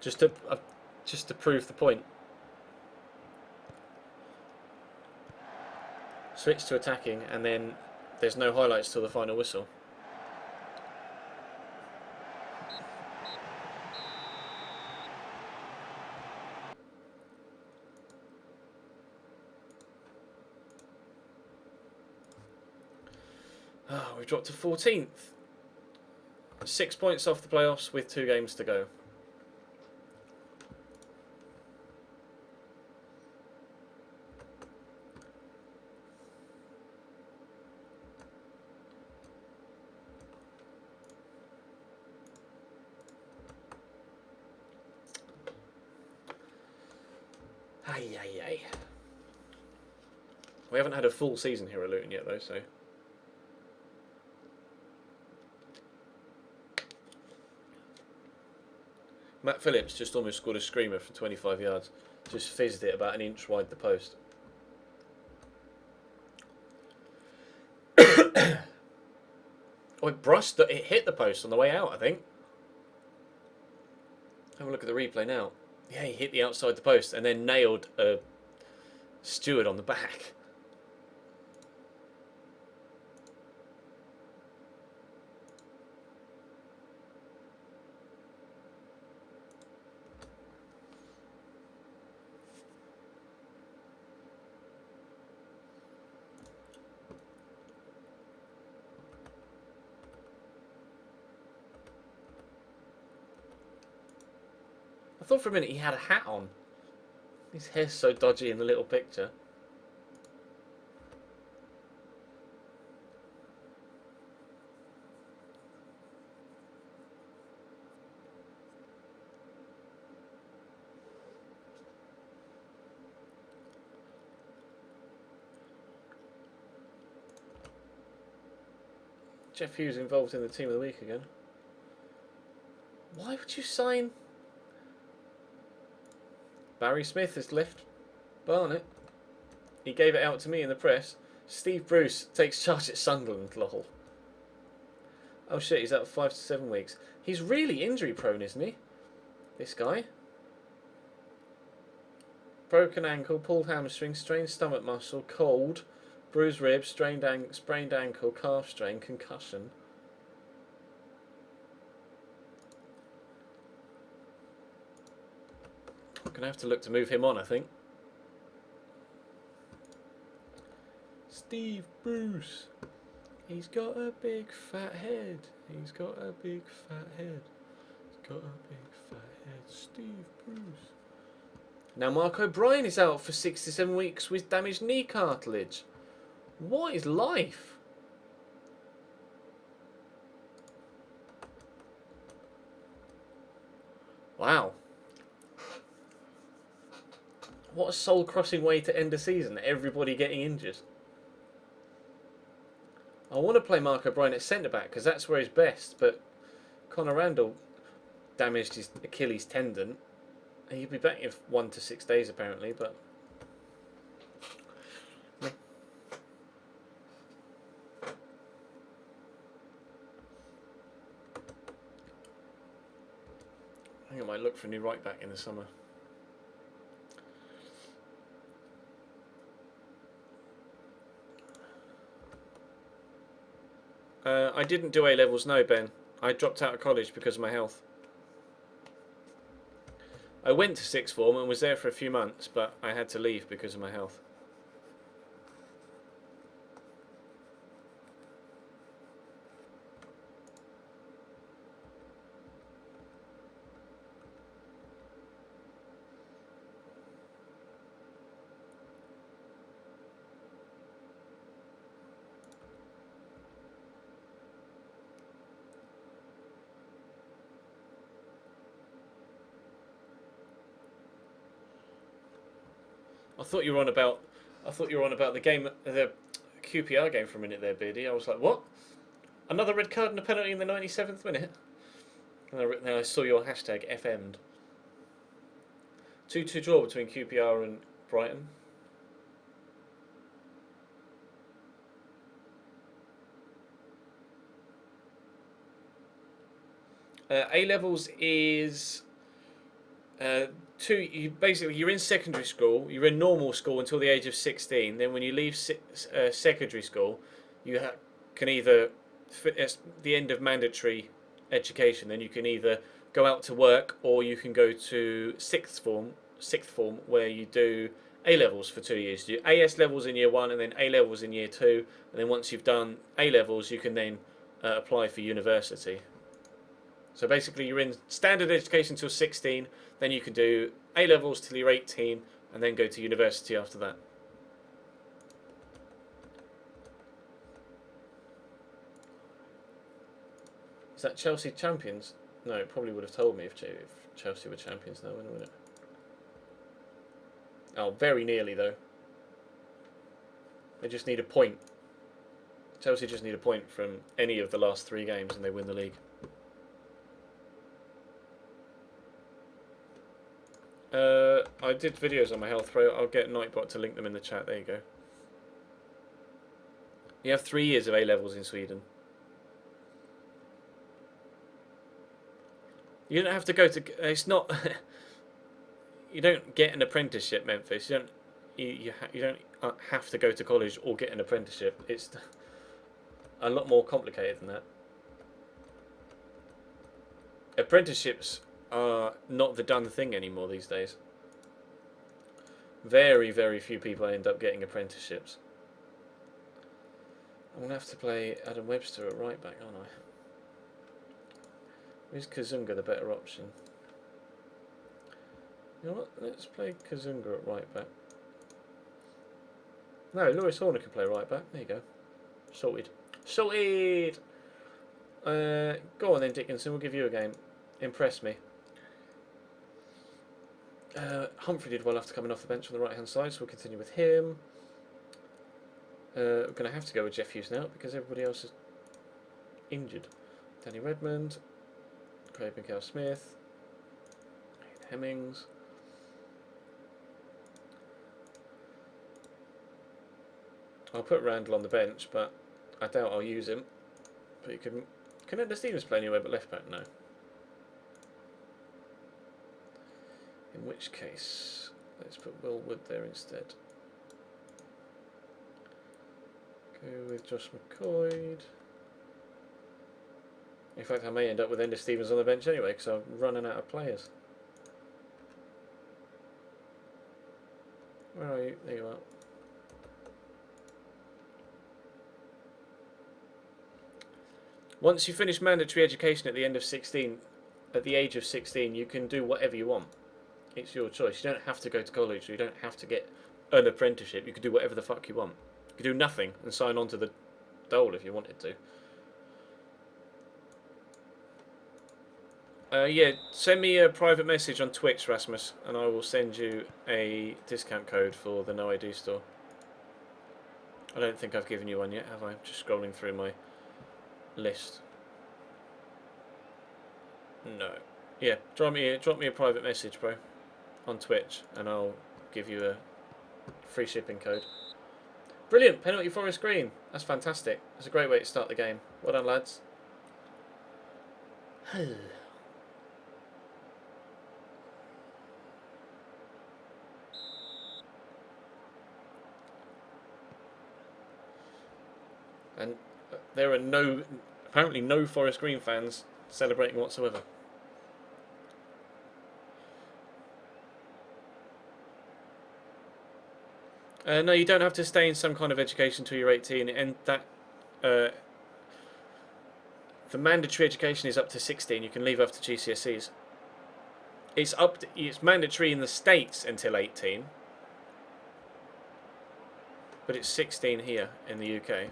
Just to prove the point. Switch to attacking and then there's no highlights till the final whistle. Oh, we've dropped to 14th. 6 points off the playoffs with 2 games to go. Ay. We haven't had a full season here at Luton yet, though, so. Matt Phillips just almost scored a screamer from 25 yards. Just fizzed it about an inch wide the post. Oh, it hit the post on the way out, I think. Have a look at the replay now. Yeah, he hit the outside the post and then nailed a steward on the back. I thought for a minute he had a hat on. His hair's so dodgy in the little picture. Jeff Hughes involved in the team of the week again. Why would you sign... Barry Smith has left Barnet. He gave it out to me in the press. Steve Bruce takes charge at Sunderland, lol. Oh shit, he's out 5 to 7 weeks. He's really injury prone, isn't he? This guy. Broken ankle, pulled hamstring, strained stomach muscle, cold, bruised ribs, sprained ankle, calf strain, concussion. Gonna have to look to move him on, I think. Steve Bruce. He's got a big fat head. He's got a big fat head. He's got a big fat head. Steve Bruce. Now Mark O'Brien is out for 6 to 7 weeks with damaged knee cartilage. What is life? Wow. What a soul-crushing way to end a season, everybody getting injured. I want to play Mark O'Brien at centre-back because that's where he's best, but Conor Randall damaged his Achilles tendon. He'll be back in 1 to 6 days apparently, but... I think I might look for a new right back in the summer. I didn't do A-levels, no, Ben. I dropped out of college because of my health. I went to sixth form and was there for a few months, but I had to leave because of my health. I thought you were on about the game, the QPR game for a minute there, Beardy. I was like, what? Another red card and a penalty in the 97th minute? And then I saw your hashtag FM'd. 2-2 draw between QPR and Brighton. A-levels is... you're in secondary school, you're in normal school until the age of 16. Then when you leave secondary school, you can either, at the end of mandatory education, then you can either go out to work or you can go to sixth form, where you do A-levels for 2 years. You do AS levels in year 1 and then A-levels in year 2. And then once you've done A-levels, you can then apply for university. So basically you're in standard education till 16, then you can do A-levels till you're 18, and then go to university after that. Is that Chelsea champions? No, it probably would have told me if Chelsea were champions now, wouldn't it? Oh, very nearly though. They just need a point. Chelsea just need a point from any of the last 3 games and they win the league. I did videos on my health pro. I'll get Nightbot to link them in the chat. There you go. You have 3 years of A-levels in Sweden. You don't have to go to... It's not... You don't get an apprenticeship, Memphis. You don't have to go to college or get an apprenticeship. It's a lot more complicated than that. Apprenticeships are not the done thing anymore these days. Very, very few people end up getting apprenticeships. I'm going to have to play Adam Webster at right back, aren't I? Is Kazunga the better option? You know what? Let's play Kazunga at right back. No, Lewis Horner can play right back. There you go. Sorted. Sorted! Go on then, Dickinson. We'll give you a game. Impress me. Humphrey did well after coming off the bench on the right hand side, so we'll continue with him. We're going to have to go with Jeff Hughes now because everybody else is injured. Danny Redmond, Craig McCall Smith, Hemmings. I'll put Randall on the bench, but I doubt I'll use him. But you can Ender Stevens play anywhere but left back? No. In which case, let's put Will Wood there instead. Go with Josh McCoy. In fact, I may end up with Ender Stevens on the bench anyway because I'm running out of players. Where are you? There you are. Once you finish mandatory education at the age of 16, you can do whatever you want. It's your choice. You don't have to go to college. You don't have to get an apprenticeship. You can do whatever the fuck you want. You could do nothing and sign on to the dole if you wanted to. Yeah, send me a private message on Twitch, Rasmus, and I will send you a discount code for the No ID store. I don't think I've given you one yet, have I? Just scrolling through my list. No. Yeah, drop me a private message, bro, on Twitch, and I'll give you a free shipping code. Brilliant, penalty Forest Green. That's fantastic. That's a great way to start the game. Well done, lads. And there are apparently no Forest Green fans celebrating whatsoever. No, you don't have to stay in some kind of education until you're 18, and that the mandatory education is up to 16. You can leave after GCSEs. It's mandatory in the States until 18, but it's 16 here in the UK.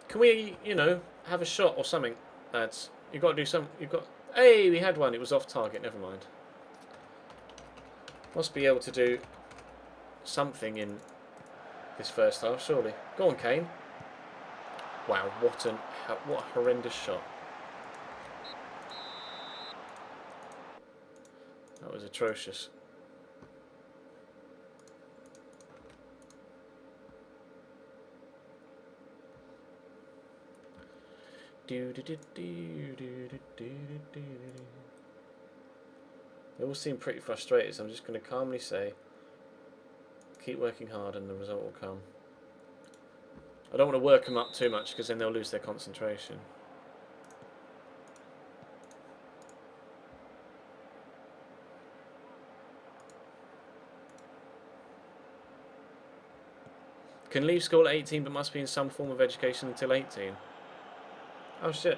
Can we, have a shot or something, lads? You've got to do some. Hey, we had one. It was off target. Never mind. Must be able to do something in this first half, surely. Go on, Kane. Wow, what a horrendous shot. That was atrocious. They all seem pretty frustrated, so I'm just going to calmly say, keep working hard and the result will come. I don't want to work them up too much because then they'll lose their concentration. Can leave school at 18 but must be in some form of education until 18. Oh shit.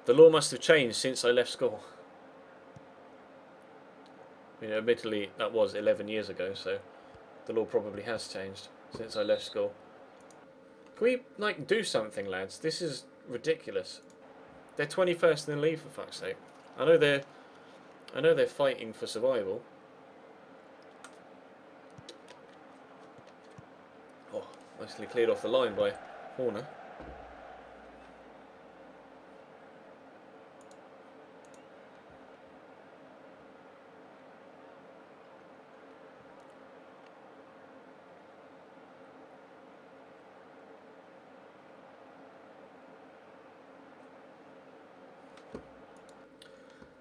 The law must have changed since I left school. Admittedly that was 11 years ago, so the law probably has changed since I left school. Can we, do something, lads? This is ridiculous. They're 21st in the league, for fuck's sake. I know they're fighting for survival. Oh, nicely cleared off the line by Horner.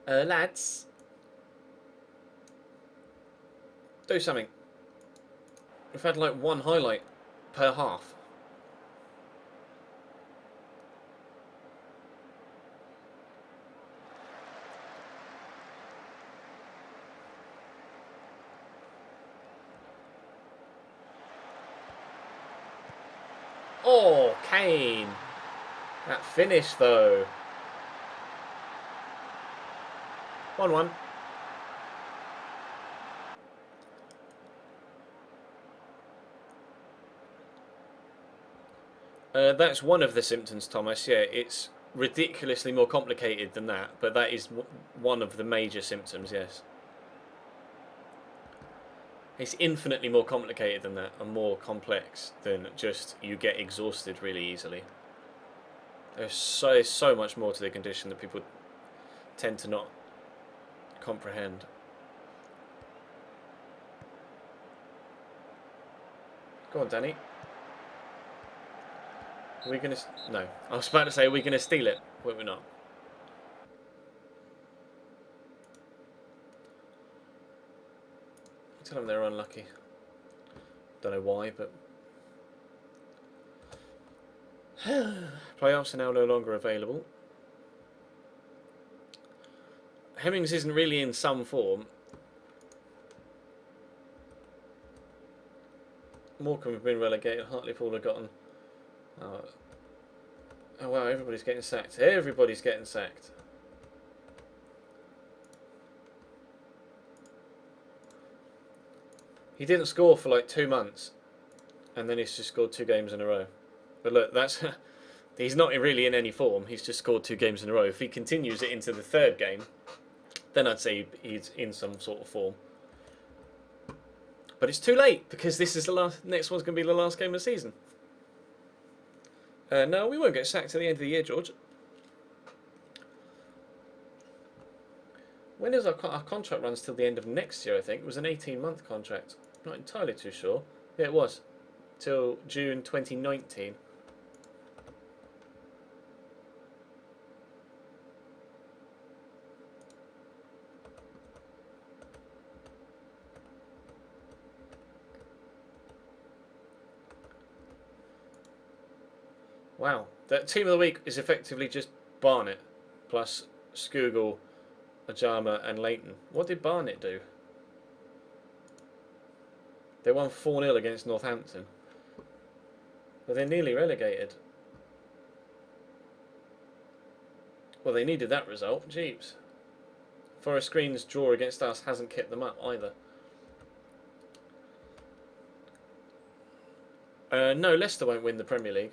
Lads, do something. We've had one highlight per half. Oh, Kane. That finish, though. 1-1. That's one of the symptoms, Thomas. Yeah, it's ridiculously more complicated than that, but that is one of the major symptoms, yes. It's infinitely more complicated than that and more complex than just you get exhausted really easily. There's so much more to the condition that people tend to not comprehend. Go on, Danny. Are we going to... No. I was about to say, are we going to steal it? But we're not. Tell them they're unlucky. Don't know why, but... Playoffs are now no longer available. Hemmings isn't really in some form. Morecambe have been relegated. Hartlepool have gotten... Oh wow, everybody's getting sacked. Everybody's getting sacked. He didn't score for like 2 months, and then he's just scored 2 games in a row. But look, that's he's not really in any form. He's just scored 2 games in a row. If he continues it into the 3rd game, then I'd say he's in some sort of form. But it's too late because this is the last. Next one's going to be the last game of the season. No, we won't get sacked at the end of the year, George. When is our contract runs till the end of next year? I think it was an 18-month contract. Not entirely too sure. Yeah, it was till June 2019. Wow, that team of the week is effectively just Barnet plus Skugel, Ajama and Leighton. What did Barnet do? They won 4-0 against Northampton. But they're nearly relegated. Well, they needed that result. Jeeps. Forest Green's draw against us hasn't kept them up either. No, Leicester won't win the Premier League.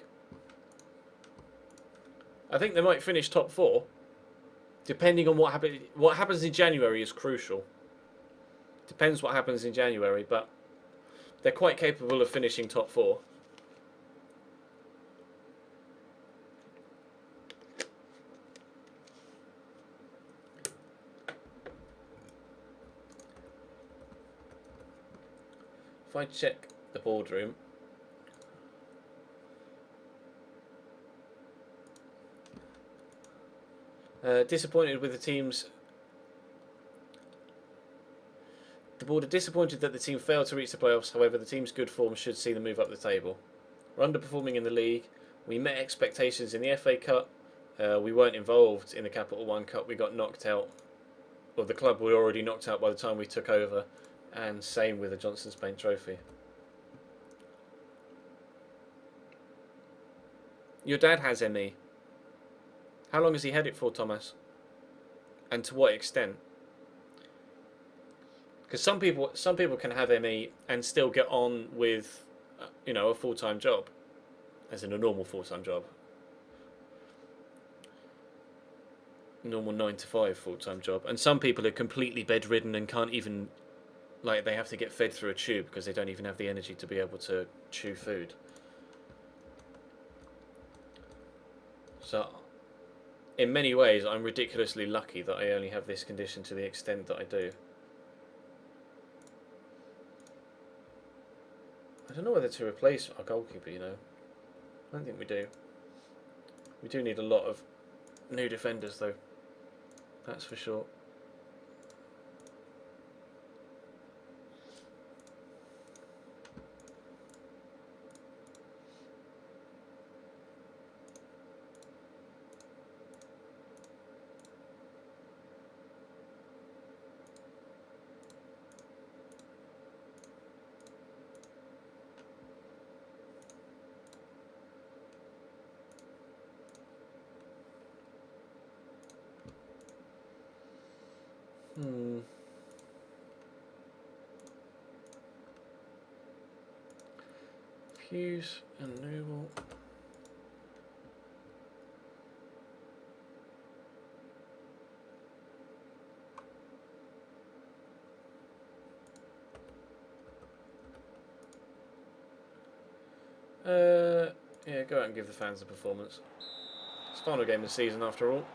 I think they might finish top 4. Depending on what happens in January is crucial. Depends what happens in January, but they're quite capable of finishing top 4. If I check the boardroom, disappointed with the teams. The board are disappointed that the team failed to reach the playoffs. However, the team's good form should see them move up the table. We're underperforming in the league. We met expectations in the FA Cup. We weren't involved in the Capital One Cup. We got knocked out. Well, the club were already knocked out by the time we took over. And same with the Johnson Spain Trophy. Your dad has ME. How long has he had it for, Thomas? And to what extent? Because some people can have ME and still get on with, a full-time job, as in a normal full-time job, normal 9-to-5 full-time job. And some people are completely bedridden and can't even, they have to get fed through a tube because they don't even have the energy to be able to chew food. So, in many ways, I'm ridiculously lucky that I only have this condition to the extent that I do. I don't know whether to replace our goalkeeper, I don't think we do. We do need a lot of new defenders, though. That's for sure. Hughes and Noble. Yeah, go out and give the fans a performance. It's the final game of the season after all.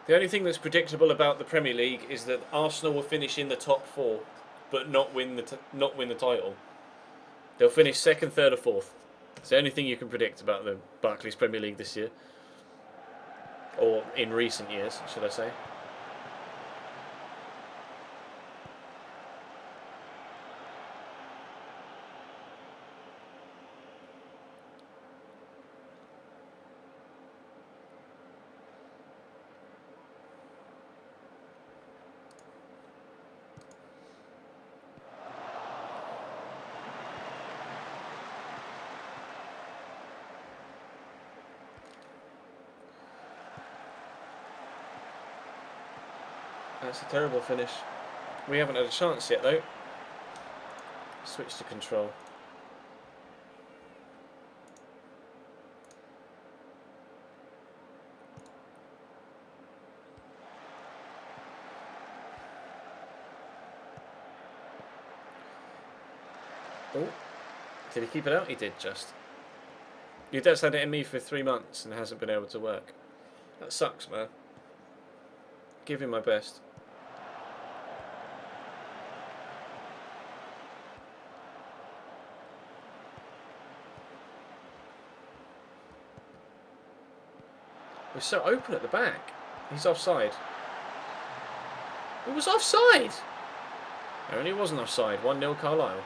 The only thing that's predictable about the Premier League is that Arsenal will finish in the top 4, but not win the title. They'll finish 2nd, 3rd, or 4th. It's the only thing you can predict about the Barclays Premier League this year, or in recent years, should I say? That's a terrible finish. We haven't had a chance yet though. Switch to control. Oh, did he keep it out? He did just. Your dad's had it in me for 3 months and hasn't been able to work. That sucks, man. Give him my best. We're so open at the back. He's offside. It was offside! No, and he wasn't offside. 1-0 Carlisle.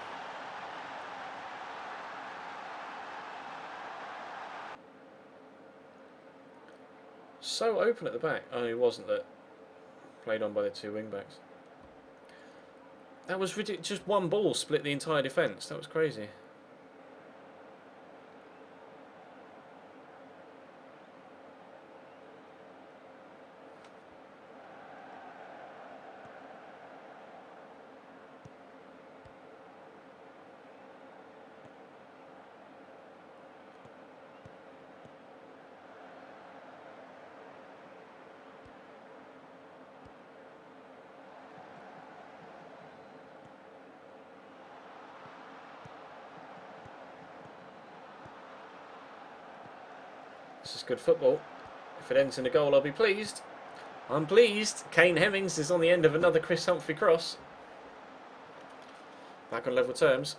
So open at the back. Oh, he wasn't. That played on by the 2 wing backs. That was ridiculous. Just one ball split the entire defence. That was crazy. This is good football. If it ends in a goal, I'll be pleased. I'm pleased. Kane Hemmings is on the end of another Chris Humphrey cross. Back on level terms.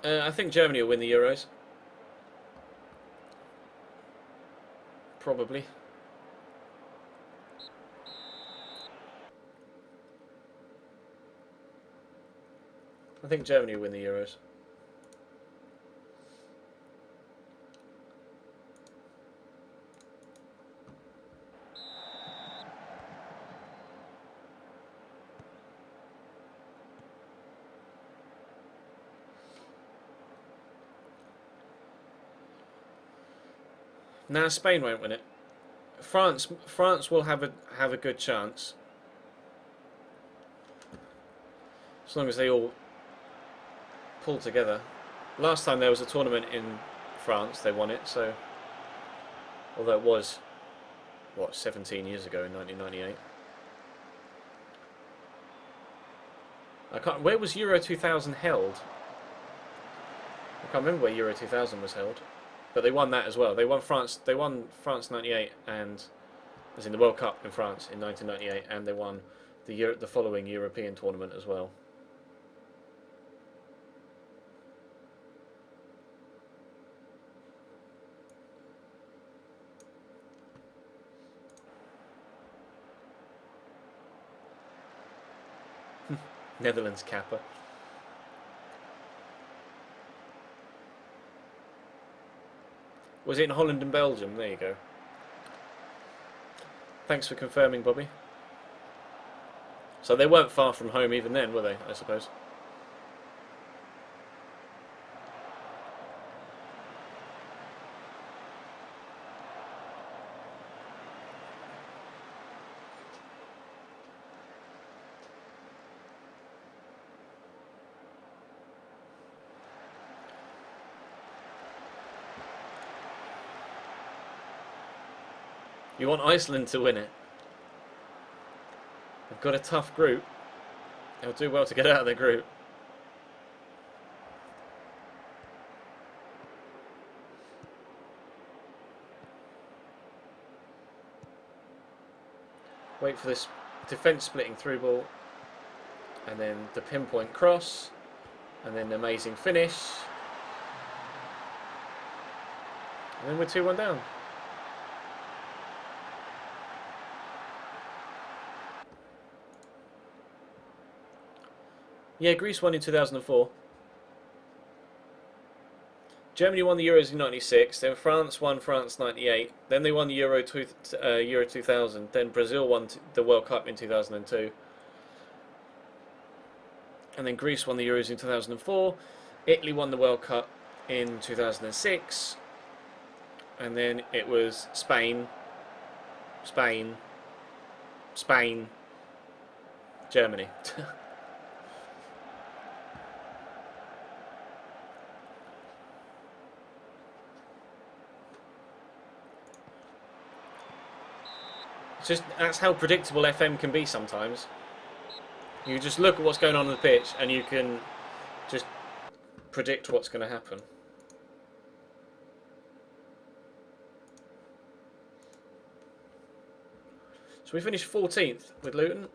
I think Germany will win the Euros. Probably. I think Germany will win the Euros. Now Spain won't win it. France will have a good chance, as long as they all pull together. Last time there was a tournament in France, they won it. So, although it was what 17 years ago in 1998. I can't. Where was Euro 2000 held? I can't remember where Euro 2000 was held. But they won that as well. They won France 98, and as in the World Cup in France in 1998, and they won the following European tournament as well. Netherlands Kappa. Was it in Holland and Belgium? There you go. Thanks for confirming, Bobby. So they weren't far from home even then, were they, I suppose? You want Iceland to win it. They've got a tough group. They'll do well to get out of their group. Wait for this defence splitting through ball. And then the pinpoint cross. And then the amazing finish. And then we're 2-1 down. Yeah, Greece won in 2004. Germany won the Euros in 96. Then France won France 98. Then they won the Euro 2000. Then Brazil won the World Cup in 2002. And then Greece won the Euros in 2004. Italy won the World Cup in 2006. And then it was Spain, Spain, Spain, Germany. It's just, that's how predictable FM can be sometimes. You just look at what's going on the pitch and you can just predict what's going to happen. So we finished 14th with Luton.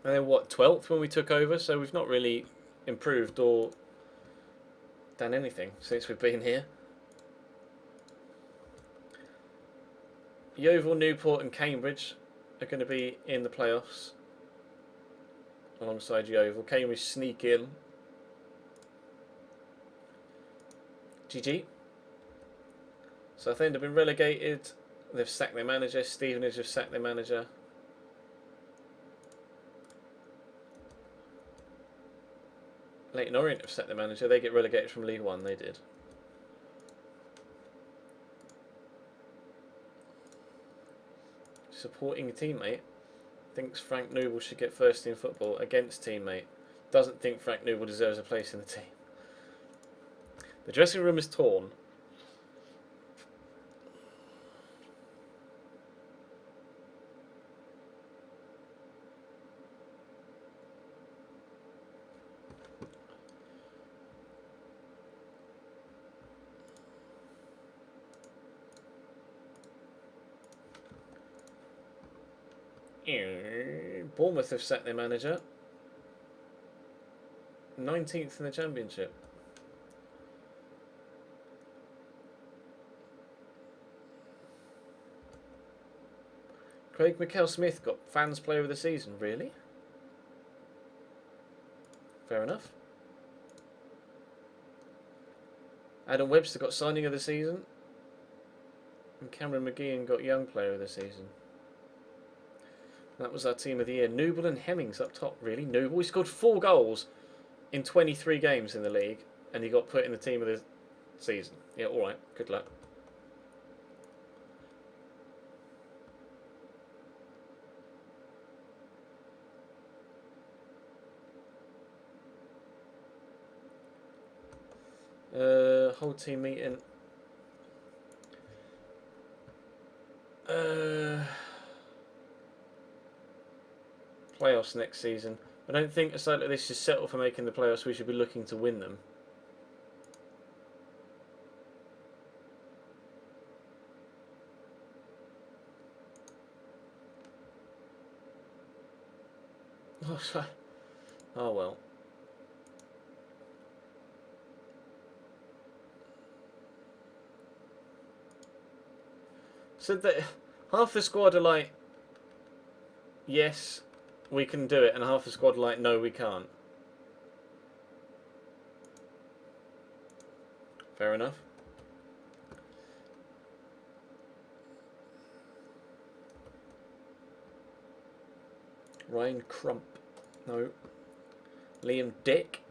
And then what, 12th when we took over? So we've not really improved or done anything since we've been here. Yeovil, Newport and Cambridge are going to be in the playoffs alongside Yeovil. Cambridge sneak in. GG. Southend have been relegated. They've sacked their manager. Stevenage have sacked their manager. Leyton Orient have sacked their manager. They get relegated from League One. They did. Supporting a teammate. Thinks Frank Nouble should get first team football against teammate. Doesn't think Frank Nouble deserves a place in the team. The dressing room is torn. Bournemouth have sacked their manager. 19th in the Championship. Craig McHale-Smith got Fans Player of the Season. Really? Fair enough. Adam Webster got Signing of the Season. And Cameron McGeehan got Young Player of the Season. That was our team of the year. Nouble and Hemmings up top, really. Nouble, he scored 4 goals in 23 games in the league, and he got put in the team of the season. Yeah, alright, good luck. Whole team meeting. Playoffs next season. I don't think a side like this is settled for making the playoffs. We should be looking to win them. Oh well. So that half the squad are like, yes, we can do it, and half the squad are like, no, we can't. Fair enough. Ryan Crump. No. Liam Dick.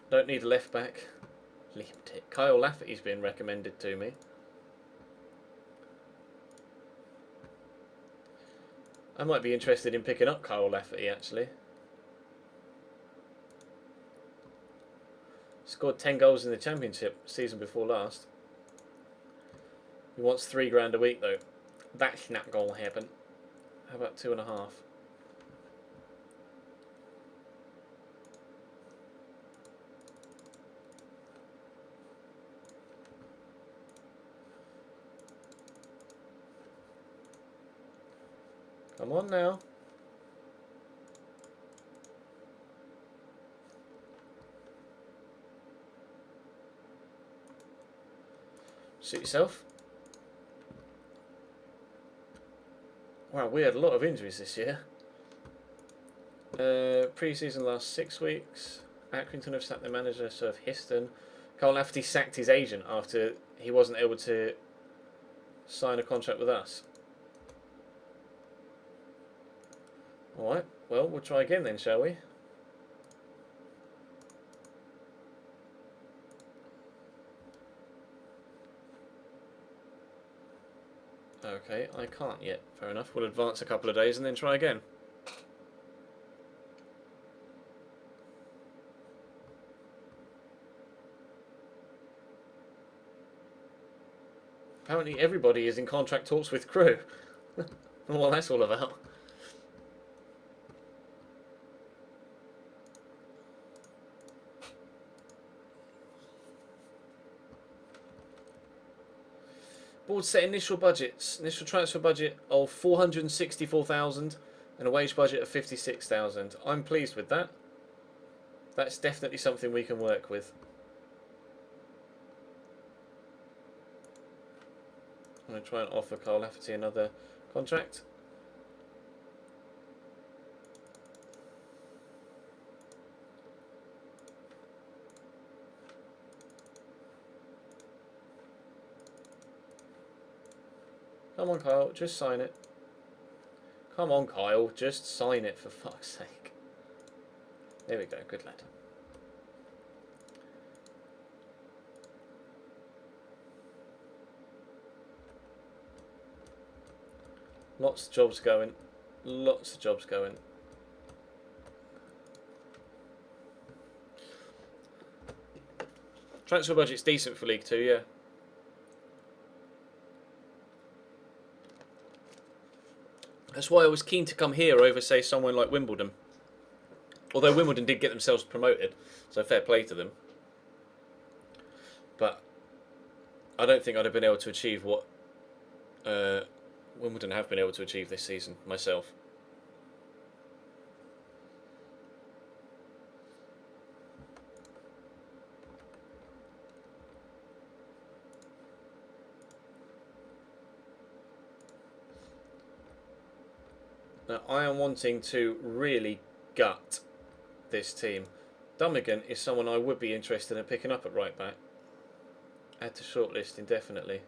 Don't need a left back. Liam Dick. Kyle Lafferty's been recommended to me. I might be interested in picking up Kyle Lafferty, actually. Scored 10 goals in the Championship season before last. He wants £3 grand a week, though. That's not going to happen. How about 2.5? Come on now. Suit yourself. Wow, we had a lot of injuries this year. Pre-season last 6 weeks. Accrington have sacked their manager, so have Histon. Carl Lafferty sacked his agent after he wasn't able to sign a contract with us. Alright, well, we'll try again then, shall we? Okay, I can't yet. Fair enough. We'll advance a couple of days and then try again. Apparently everybody is in contract talks with Crew. What that's all about. Board set initial budgets. Initial transfer budget of 464,000 and a wage budget of 56,000. I'm pleased with that. That's definitely something we can work with. I'm going to try and offer Carl Lafferty another contract. Come on, Kyle, just sign it. Come on, Kyle, just sign it for fuck's sake. There we go, good lad. Lots of jobs going. Lots of jobs going. Transfer budget's decent for League 2, yeah. That's why I was keen to come here over, say, someone like Wimbledon. Although Wimbledon did get themselves promoted, so fair play to them. But I don't think I'd have been able to achieve what Wimbledon have been able to achieve this season myself. Now, I am wanting to really gut this team. Dummigan is someone I would be interested in picking up at right back. Add to shortlist indefinitely.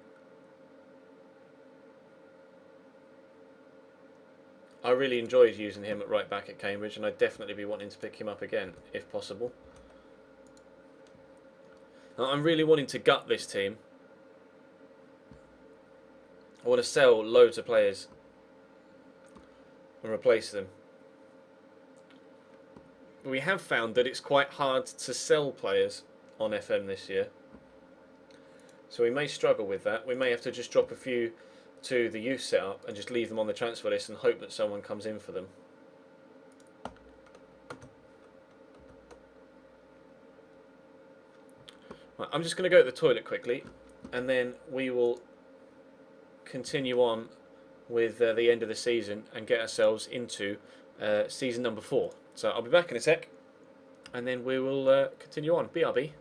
I really enjoyed using him at right back at Cambridge, and I'd definitely be wanting to pick him up again, if possible. Now, I'm really wanting to gut this team. I want to sell loads of players and replace them. But we have found that it's quite hard to sell players on FM this year. So we may struggle with that. We may have to just drop a few to the youth setup and just leave them on the transfer list and hope that someone comes in for them. Right, I'm just going to go to the toilet quickly and then we will continue on with the end of the season and get ourselves into season number 4. So I'll be back in a sec and then we will continue on. BRB.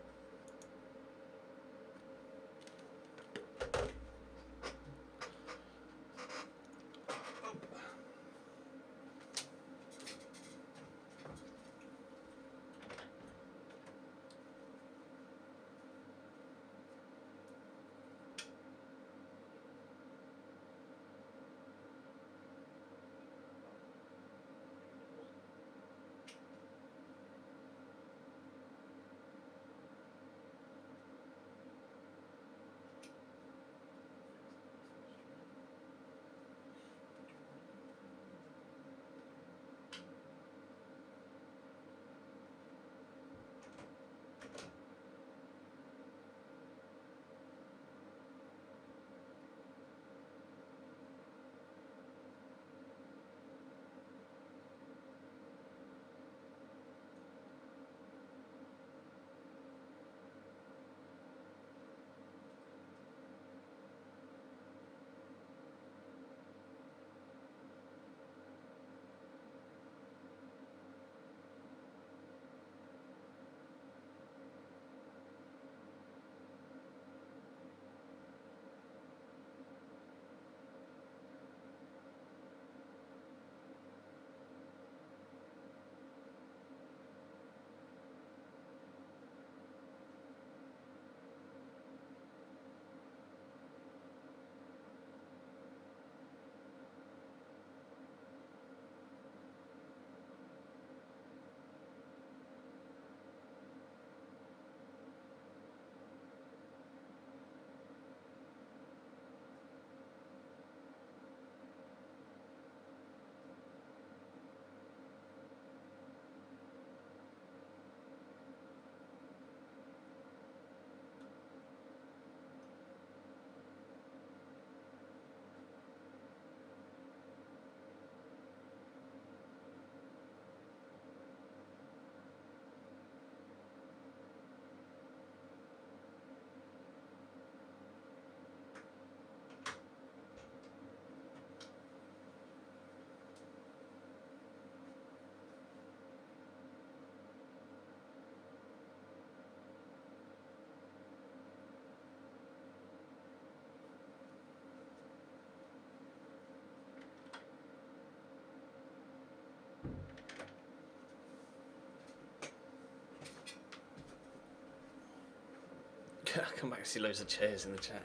I come back and see loads of chairs in the chat.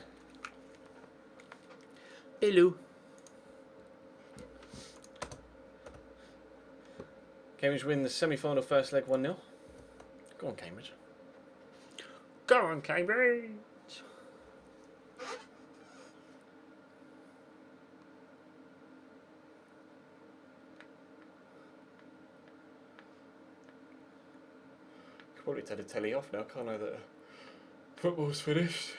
Hello. Cambridge win the semi-final first leg 1-0. Go on, Cambridge. Go on, Cambridge. Could probably turn the telly off now, can't I? That football's finished.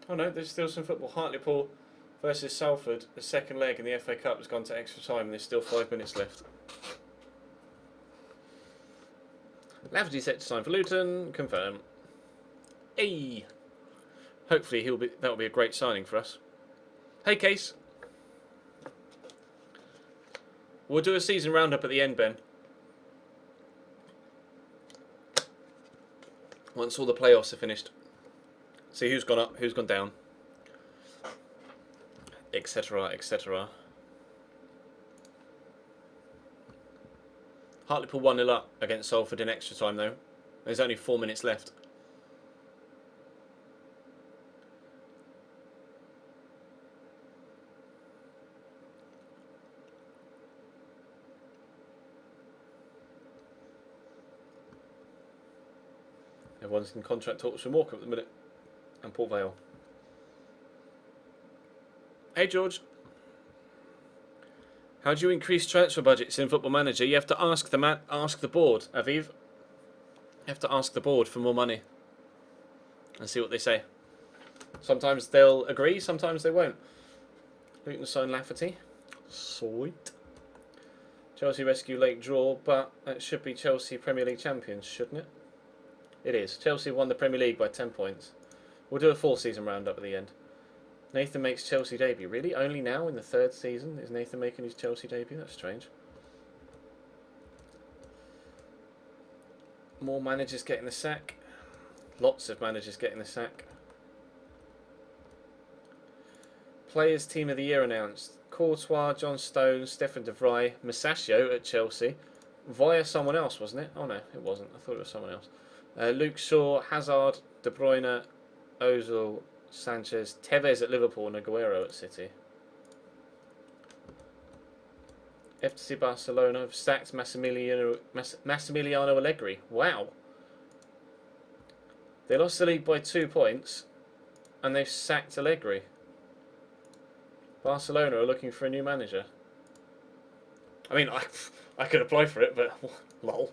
Oh no, there's still some football. Hartlepool versus Salford. The second leg in the FA Cup has gone to extra time and there's still 5 minutes left. Laverty set to sign for Luton. Confirm. Hey! Hopefully that'll be a great signing for us. Hey Case. We'll do a season roundup at the end, Ben. Once all the playoffs are finished. See who's gone up, who's gone down, etc, etc. Hartlepool 1-0 up against Salford in extra time though. There's only 4 minutes left. Everyone's in contract talks for Morecambe at the minute. And Port Vale. Hey George. How do you increase transfer budgets in Football Manager? You have to ask the board, Aviv. You have to ask the board for more money. And see what they say. Sometimes they'll agree, sometimes they won't. Luton sign Lafferty. Sweet. Chelsea rescue late draw, but it should be Chelsea Premier League champions, shouldn't it? It is. Chelsea won the Premier League by 10 points. We'll do a full season roundup at the end. Nathan makes Chelsea debut. Really? Only now in the 3rd season is Nathan making his Chelsea debut? That's strange. More managers getting the sack. Lots of managers getting the sack. Players Team of the Year announced. Courtois, John Stones, Stefan de Vrij, Masaccio at Chelsea. Via someone else, wasn't it? Oh no, it wasn't. I thought it was someone else. Luke Shaw, Hazard, De Bruyne, Ozil, Sanchez, Tevez at Liverpool and Aguero at City. FC Barcelona have sacked Massimiliano Allegri. Wow. They lost the league by 2 points and they've sacked Allegri. Barcelona are looking for a new manager. I mean, I could apply for it, but lol.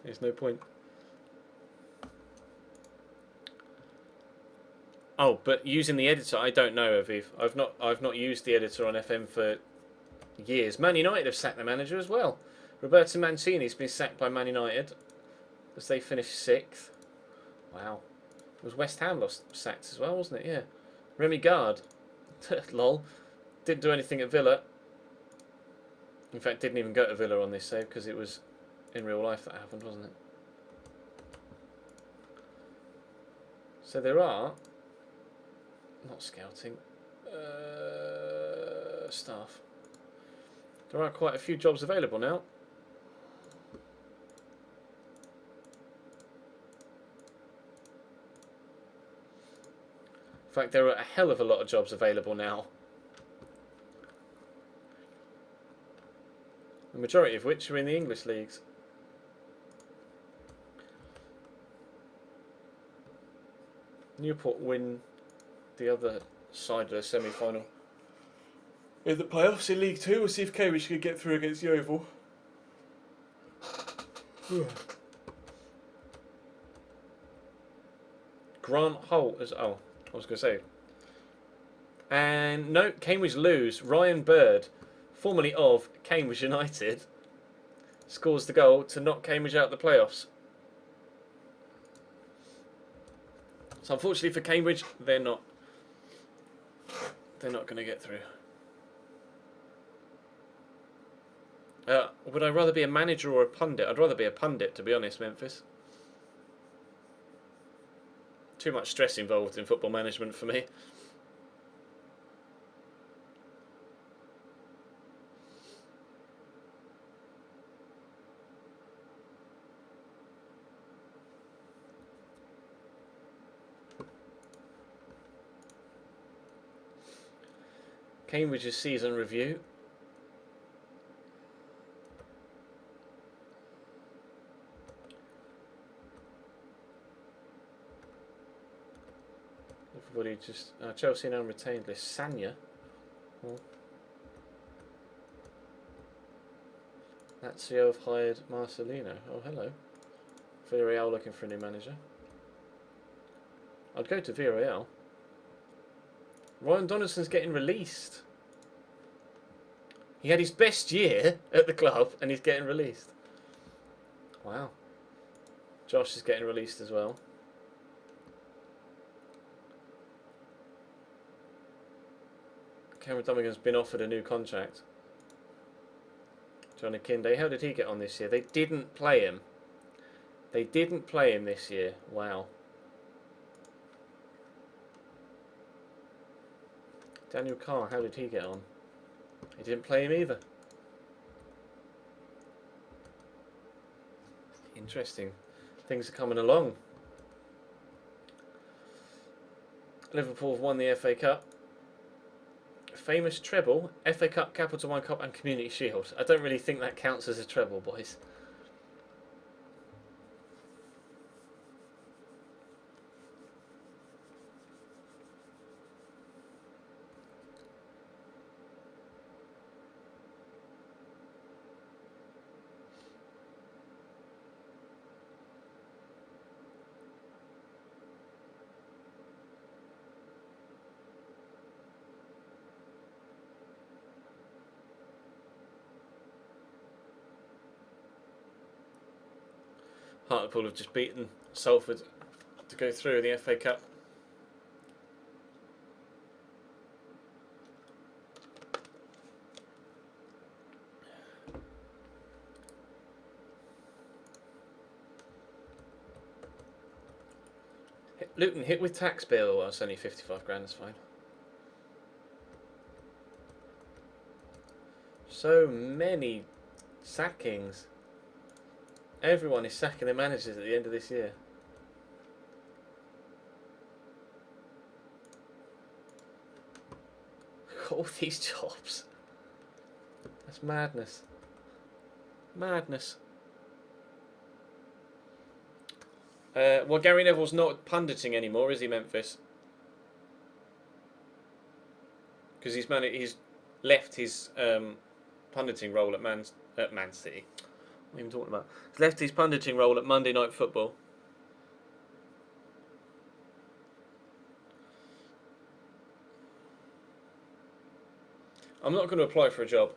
There's no point. Oh, but using the editor, I don't know, Aviv. I've not used the editor on FM for years. Man United have sacked the manager as well. Roberto Mancini's been sacked by Man United as they finished 6th. Wow. It was West Ham sacked as well, wasn't it? Yeah. Remy Gard. Lol. Didn't do anything at Villa. In fact, didn't even go to Villa on this save because it was in real life that happened, wasn't it? So there are, not scouting, staff. There are quite a few jobs available now. In fact, there are a hell of a lot of jobs available now. The majority of which are in the English leagues. Newport win the other side of the semi-final. In the playoffs in League 2, we'll see if Cambridge can get through against Yeovil. Grant Holt is... Oh, I was going to say. And no, Cambridge lose. Ryan Bird, formerly of Cambridge United, scores the goal to knock Cambridge out of the playoffs. So unfortunately for Cambridge, they're not going to get through. Would I rather be a manager or a pundit? I'd rather be a pundit, to be honest, Memphis. Too much stress involved in football management for me. Cambridge's season review. Everybody just Chelsea now retained list. Sanya. Oh. Lazio have hired Marcelino. Oh, hello. Villarreal looking for a new manager. I'd go to Villarreal. Ryan Donaldson's getting released. He had his best year at the club and he's getting released. Wow. Josh is getting released as well. Cameron Dummigan's been offered a new contract. Johnny Kinde, how did he get on this year? They didn't play him. They didn't play him this year. Wow. Daniel Carr, how did he get on? He didn't play him either. Interesting. Things are coming along. Liverpool have won the FA Cup. Famous treble, FA Cup, Capital One Cup and Community Shield. I don't really think that counts as a treble, boys. Hartlepool have just beaten Salford to go through in the FA Cup. Luton hit with tax bill. Well, it's only 55 grand, that's fine. So many sackings. Everyone is sacking their managers at the end of this year. All these jobs. That's madness. Madness. Well, Gary Neville's not punditing anymore, is he, Memphis? Because he's left his punditing role at Man City. What are you even talking about? He's left his punditing role at Monday Night Football. I'm not going to apply for a job.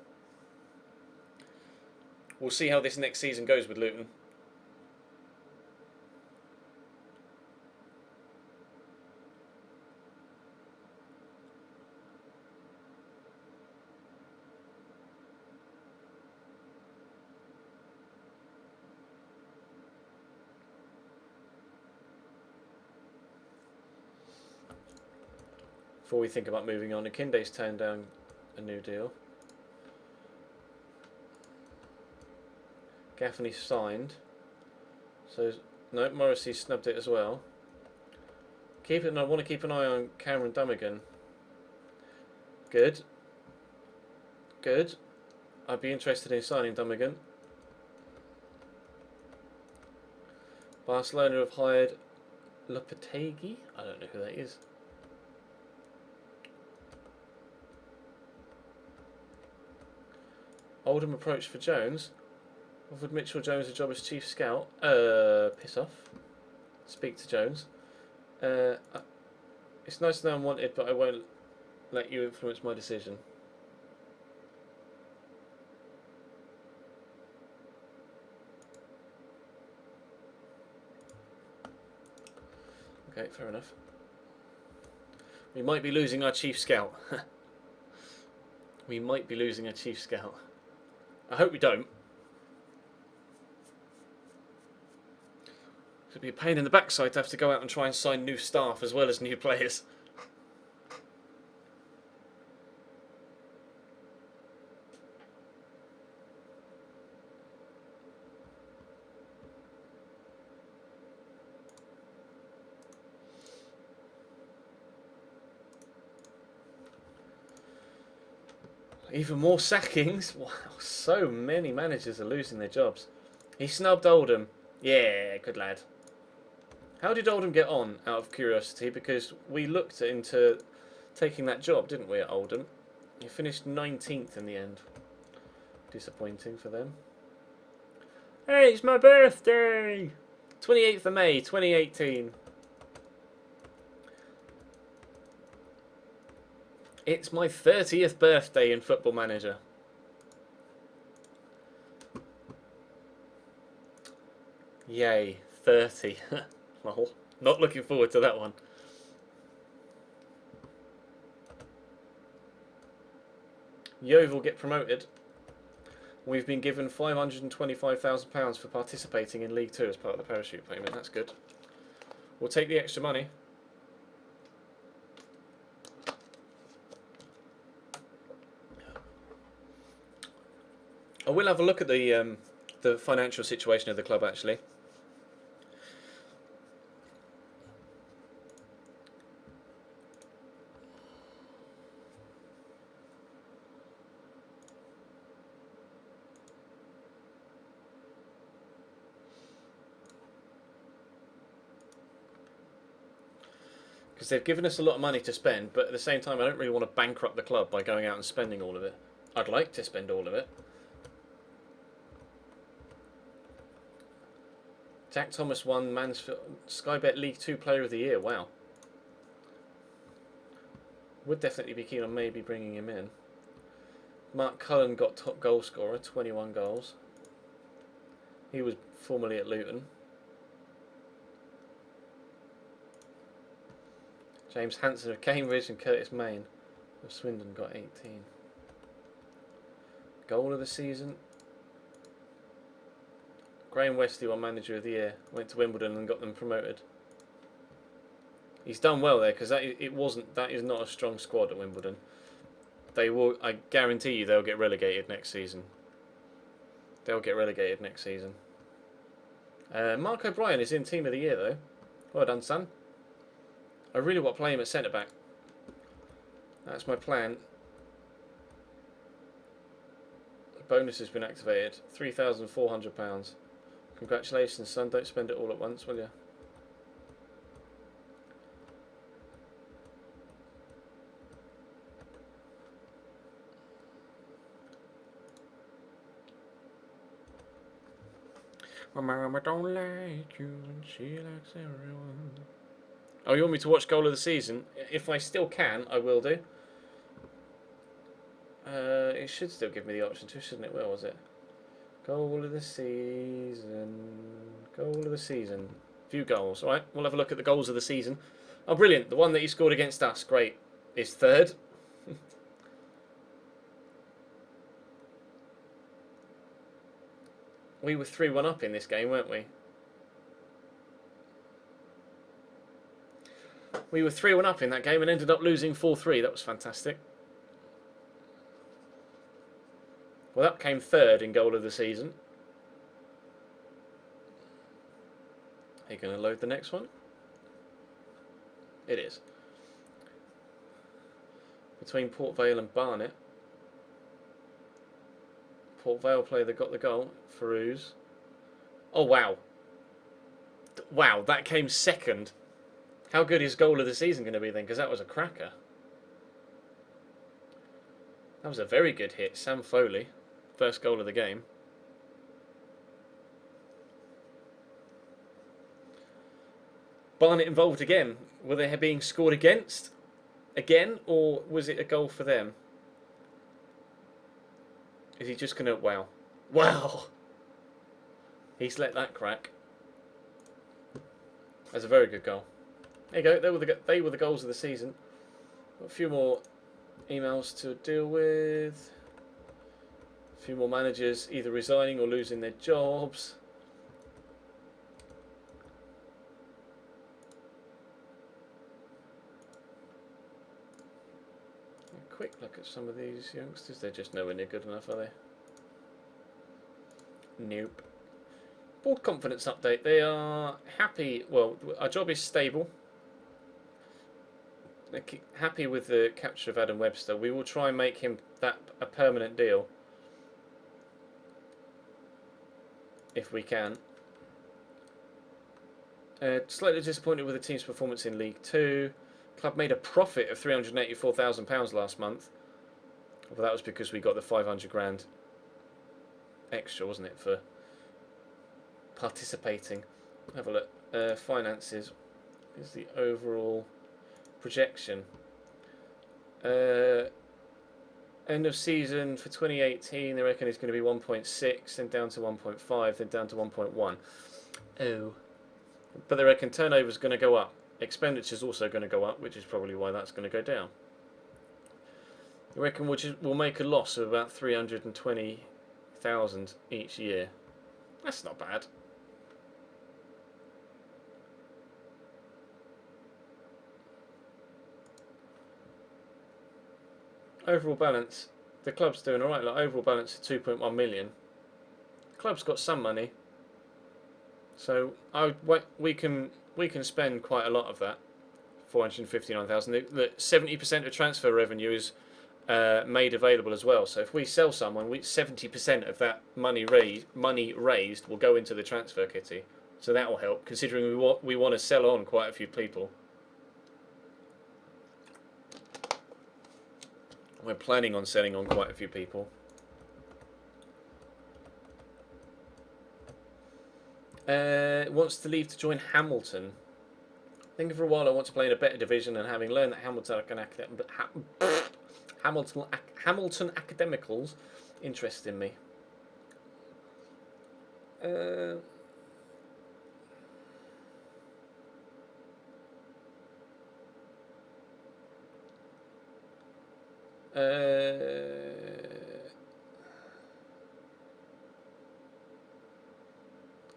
We'll see how this next season goes with Luton. Before we think about moving on, Akinde's turned down a new deal. Gaffney signed. So, no, Morrissey snubbed it as well. I want to keep an eye on Cameron Dummigan. Good. Good. I'd be interested in signing Dummigan. Barcelona have hired Lopetegui. I don't know who that is. Oldham approach for Jones. Offered Mitchell Jones a job as chief scout. Piss off. Speak to Jones. It's nice to know I'm wanted, but I won't let you influence my decision. Okay, fair enough. We might be losing our chief scout. We might be losing our chief scout. I hope we don't. It'd be a pain in the backside to have to go out and try and sign new staff as well as new players. Even more sackings. Wow, so many managers are losing their jobs. He snubbed Oldham. Yeah, good lad. How did Oldham get on, out of curiosity? Because we looked into taking that job, didn't we, at Oldham? He finished 19th in the end. Disappointing for them. Hey, it's my birthday! 28th of May, 2018. It's my 30th birthday in Football Manager. Yay, 30. Well, not looking forward to that one. Yeovil get promoted. We've been given £525,000 for participating in League 2 as part of the parachute payment. That's good. We'll take the extra money. I will have a look at the financial situation of the club, actually. Because they've given us a lot of money to spend, but at the same time I don't really want to bankrupt the club by going out and spending all of it. I'd like to spend all of it. Jack Thomas won Mansfield Sky Bet League 2 Player of the Year. Wow. Would definitely be keen on maybe bringing him in. Mark Cullen got top goal scorer, 21 goals. He was formerly at Luton. James Hanson of Cambridge and Curtis Main of Swindon got 18. Goal of the season. Graham Westley won Manager of the Year. Went to Wimbledon and got them promoted. He's done well there because that is not a strong squad at Wimbledon. They will. I guarantee you they'll get relegated next season. They'll get relegated next season. Mark O'Brien is in Team of the Year though. Well done, son. I really want to play him at centre back. That's my plan. The bonus has been activated. £3,400. Congratulations, son. Don't spend it all at once, will you? My mama don't like you and she likes everyone. Oh, you want me to watch Goal of the Season? If I still can, I will do. It should still give me the option to, shouldn't it? Where was it? Goal of the Season. Goal of the Season. Few goals. Alright, we'll have a look at the goals of the season. Oh, brilliant. The one that he scored against us, great, is third. We were 3-1 up in this game, weren't we? We were 3-1 up in that game and ended up losing 4-3. That was fantastic. Well, that came third in goal of the season. Are you going to load the next one? It is. Between Port Vale and Barnet. Port Vale player that got the goal. Farouz. Oh, wow. Wow, that came second. How good is goal of the season going to be then? Because that was a cracker. That was a very good hit. Sam Foley. First goal of the game. Barnet involved again. Were they being scored against again, or was it a goal for them? Is he just going to... Wow. Wow! He's let that crack. That's a very good goal. There you go. They were the goals of the season. Got a few more emails to deal with. A few more managers either resigning or losing their jobs. A quick look at some of these youngsters. They're just nowhere near good enough, are they? Nope. Board confidence update. They are happy. Well, our job is stable. happy with the capture of Adam Webster. We will try and make him that a permanent deal if we can. Slightly disappointed with the team's performance in League Two. Club made a profit of £384,000 last month. Well, that was because we got the 500 grand extra, wasn't it, for participating? Have a look. Finances is the overall projection. End of season for 2018, they reckon it's going to be 1.6, then down to 1.5, then down to 1.1. Oh. But they reckon turnover is going to go up. Expenditure is also going to go up, which is probably why that's going to go down. They reckon we'll make a loss of about 320,000 each year. That's not bad. Overall balance, the club's doing alright. Like overall balance of 2.1 million. The club's got some money, so we can spend quite a lot of that. 459,000. 70% of transfer revenue is made available as well. So if we sell someone, 70% of that money raised will go into the transfer kitty. So that will help, considering we want to sell on quite a few people. We're planning on selling on quite a few people. Wants to leave to join Hamilton. Thinking for a while I want to play in a better division, and having learned that Hamilton Academicals interest in me.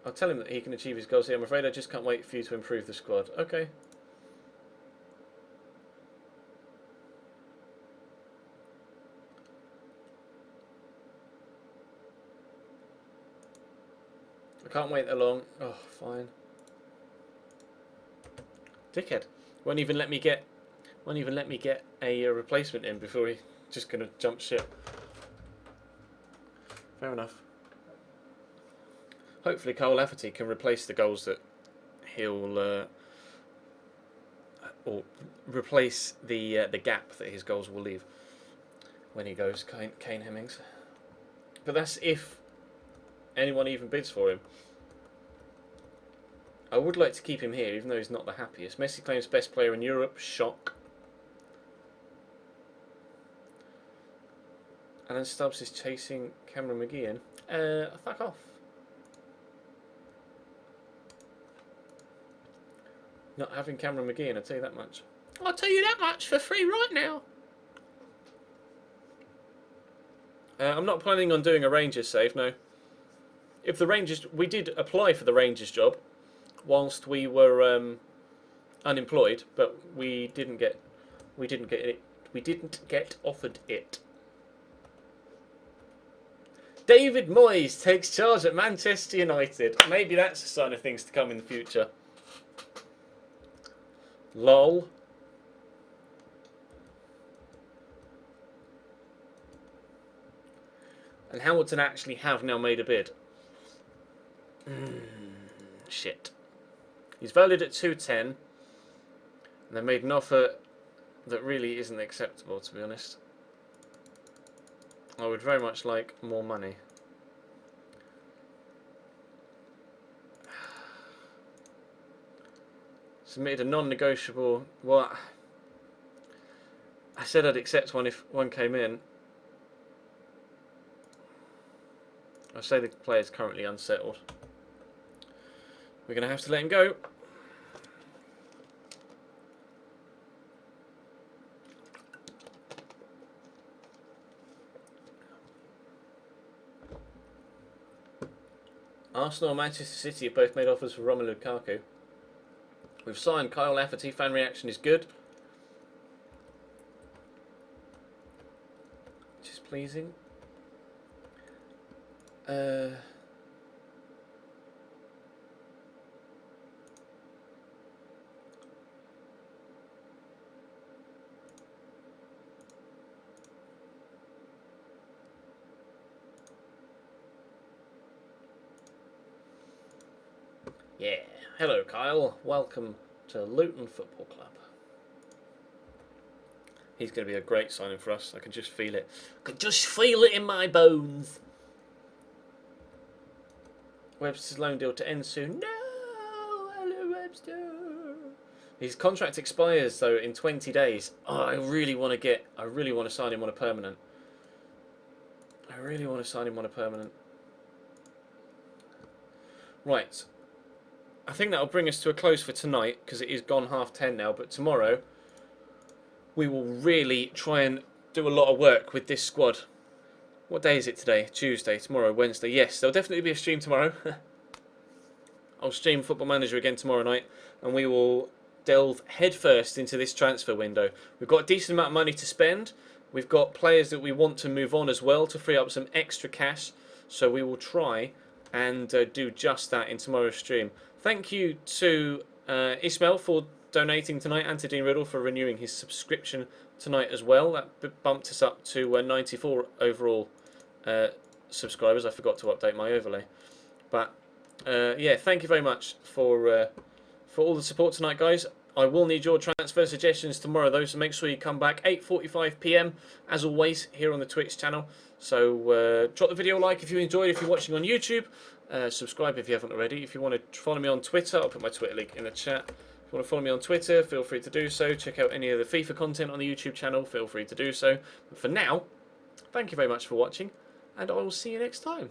I'll tell him that he can achieve his goals here. I'm afraid I just can't wait for you to improve the squad. Okay. I can't wait that long. Oh, fine. Dickhead. Won't even let me get a replacement in before he's just gonna jump ship. Fair enough. Hopefully Cole Lafferty can replace the goals that he'll or replace the gap that his goals will leave when he goes Kane Hemmings. But that's if anyone even bids for him. I would like to keep him here, even though he's not the happiest. Messi claims best player in Europe. Shock. Alan Stubbs is chasing Cameron McGeehan. Fuck off. Not having Cameron McGeehan, I'll tell you that much. I'll tell you that much for free right now. I'm not planning on doing a Rangers save, no. If the Rangers, we did apply for the Rangers job whilst we were unemployed, but we didn't get offered it. David Moyes takes charge at Manchester United. Maybe that's a sign of things to come in the future. Lol. And Hamilton actually have now made a bid. Shit. He's valued at 210. And they made an offer that really isn't acceptable, to be honest. I would very much like more money. Submitted a non-negotiable. What? I said I'd accept one if one came in. I say the player's currently unsettled. We're going to have to let him go. Arsenal and Manchester City have both made offers for Romelu Lukaku. We've signed Kyle Lafferty. Fan reaction is good, which is pleasing. Hello, Kyle. Welcome to Luton Football Club. He's going to be a great signing for us. I can just feel it. I can just feel it in my bones. Webster's loan deal to end soon. No! Hello, Webster. His contract expires, though, in 20 days. Oh, I really want to sign him on a permanent. Right. I think that'll bring us to a close for tonight, because it is gone 10:30 now. But tomorrow, we will really try and do a lot of work with this squad. What day is it today? Tuesday, tomorrow, Wednesday. Yes, there'll definitely be a stream tomorrow. I'll stream Football Manager again tomorrow night, and we will delve headfirst into this transfer window. We've got a decent amount of money to spend. We've got players that we want to move on as well to free up some extra cash. So we will try and do just that in tomorrow's stream. Thank you to Ismail for donating tonight, and to Dean Riddle for renewing his subscription tonight as well. That bumped us up to 94 overall subscribers. I forgot to update my overlay, but yeah, thank you very much for all the support tonight, guys. I will need your transfer suggestions tomorrow, though, so make sure you come back 8:45 PM as always here on the Twitch channel. So drop the video a like if you enjoyed. If you're watching on YouTube, subscribe if you haven't already. If you want to follow me on Twitter, I'll put my Twitter link in the chat. If you want to follow me on Twitter, feel free to do so. Check out any of the FIFA content on the YouTube channel, feel free to do so. But for now, thank you very much for watching, and I will see you next time.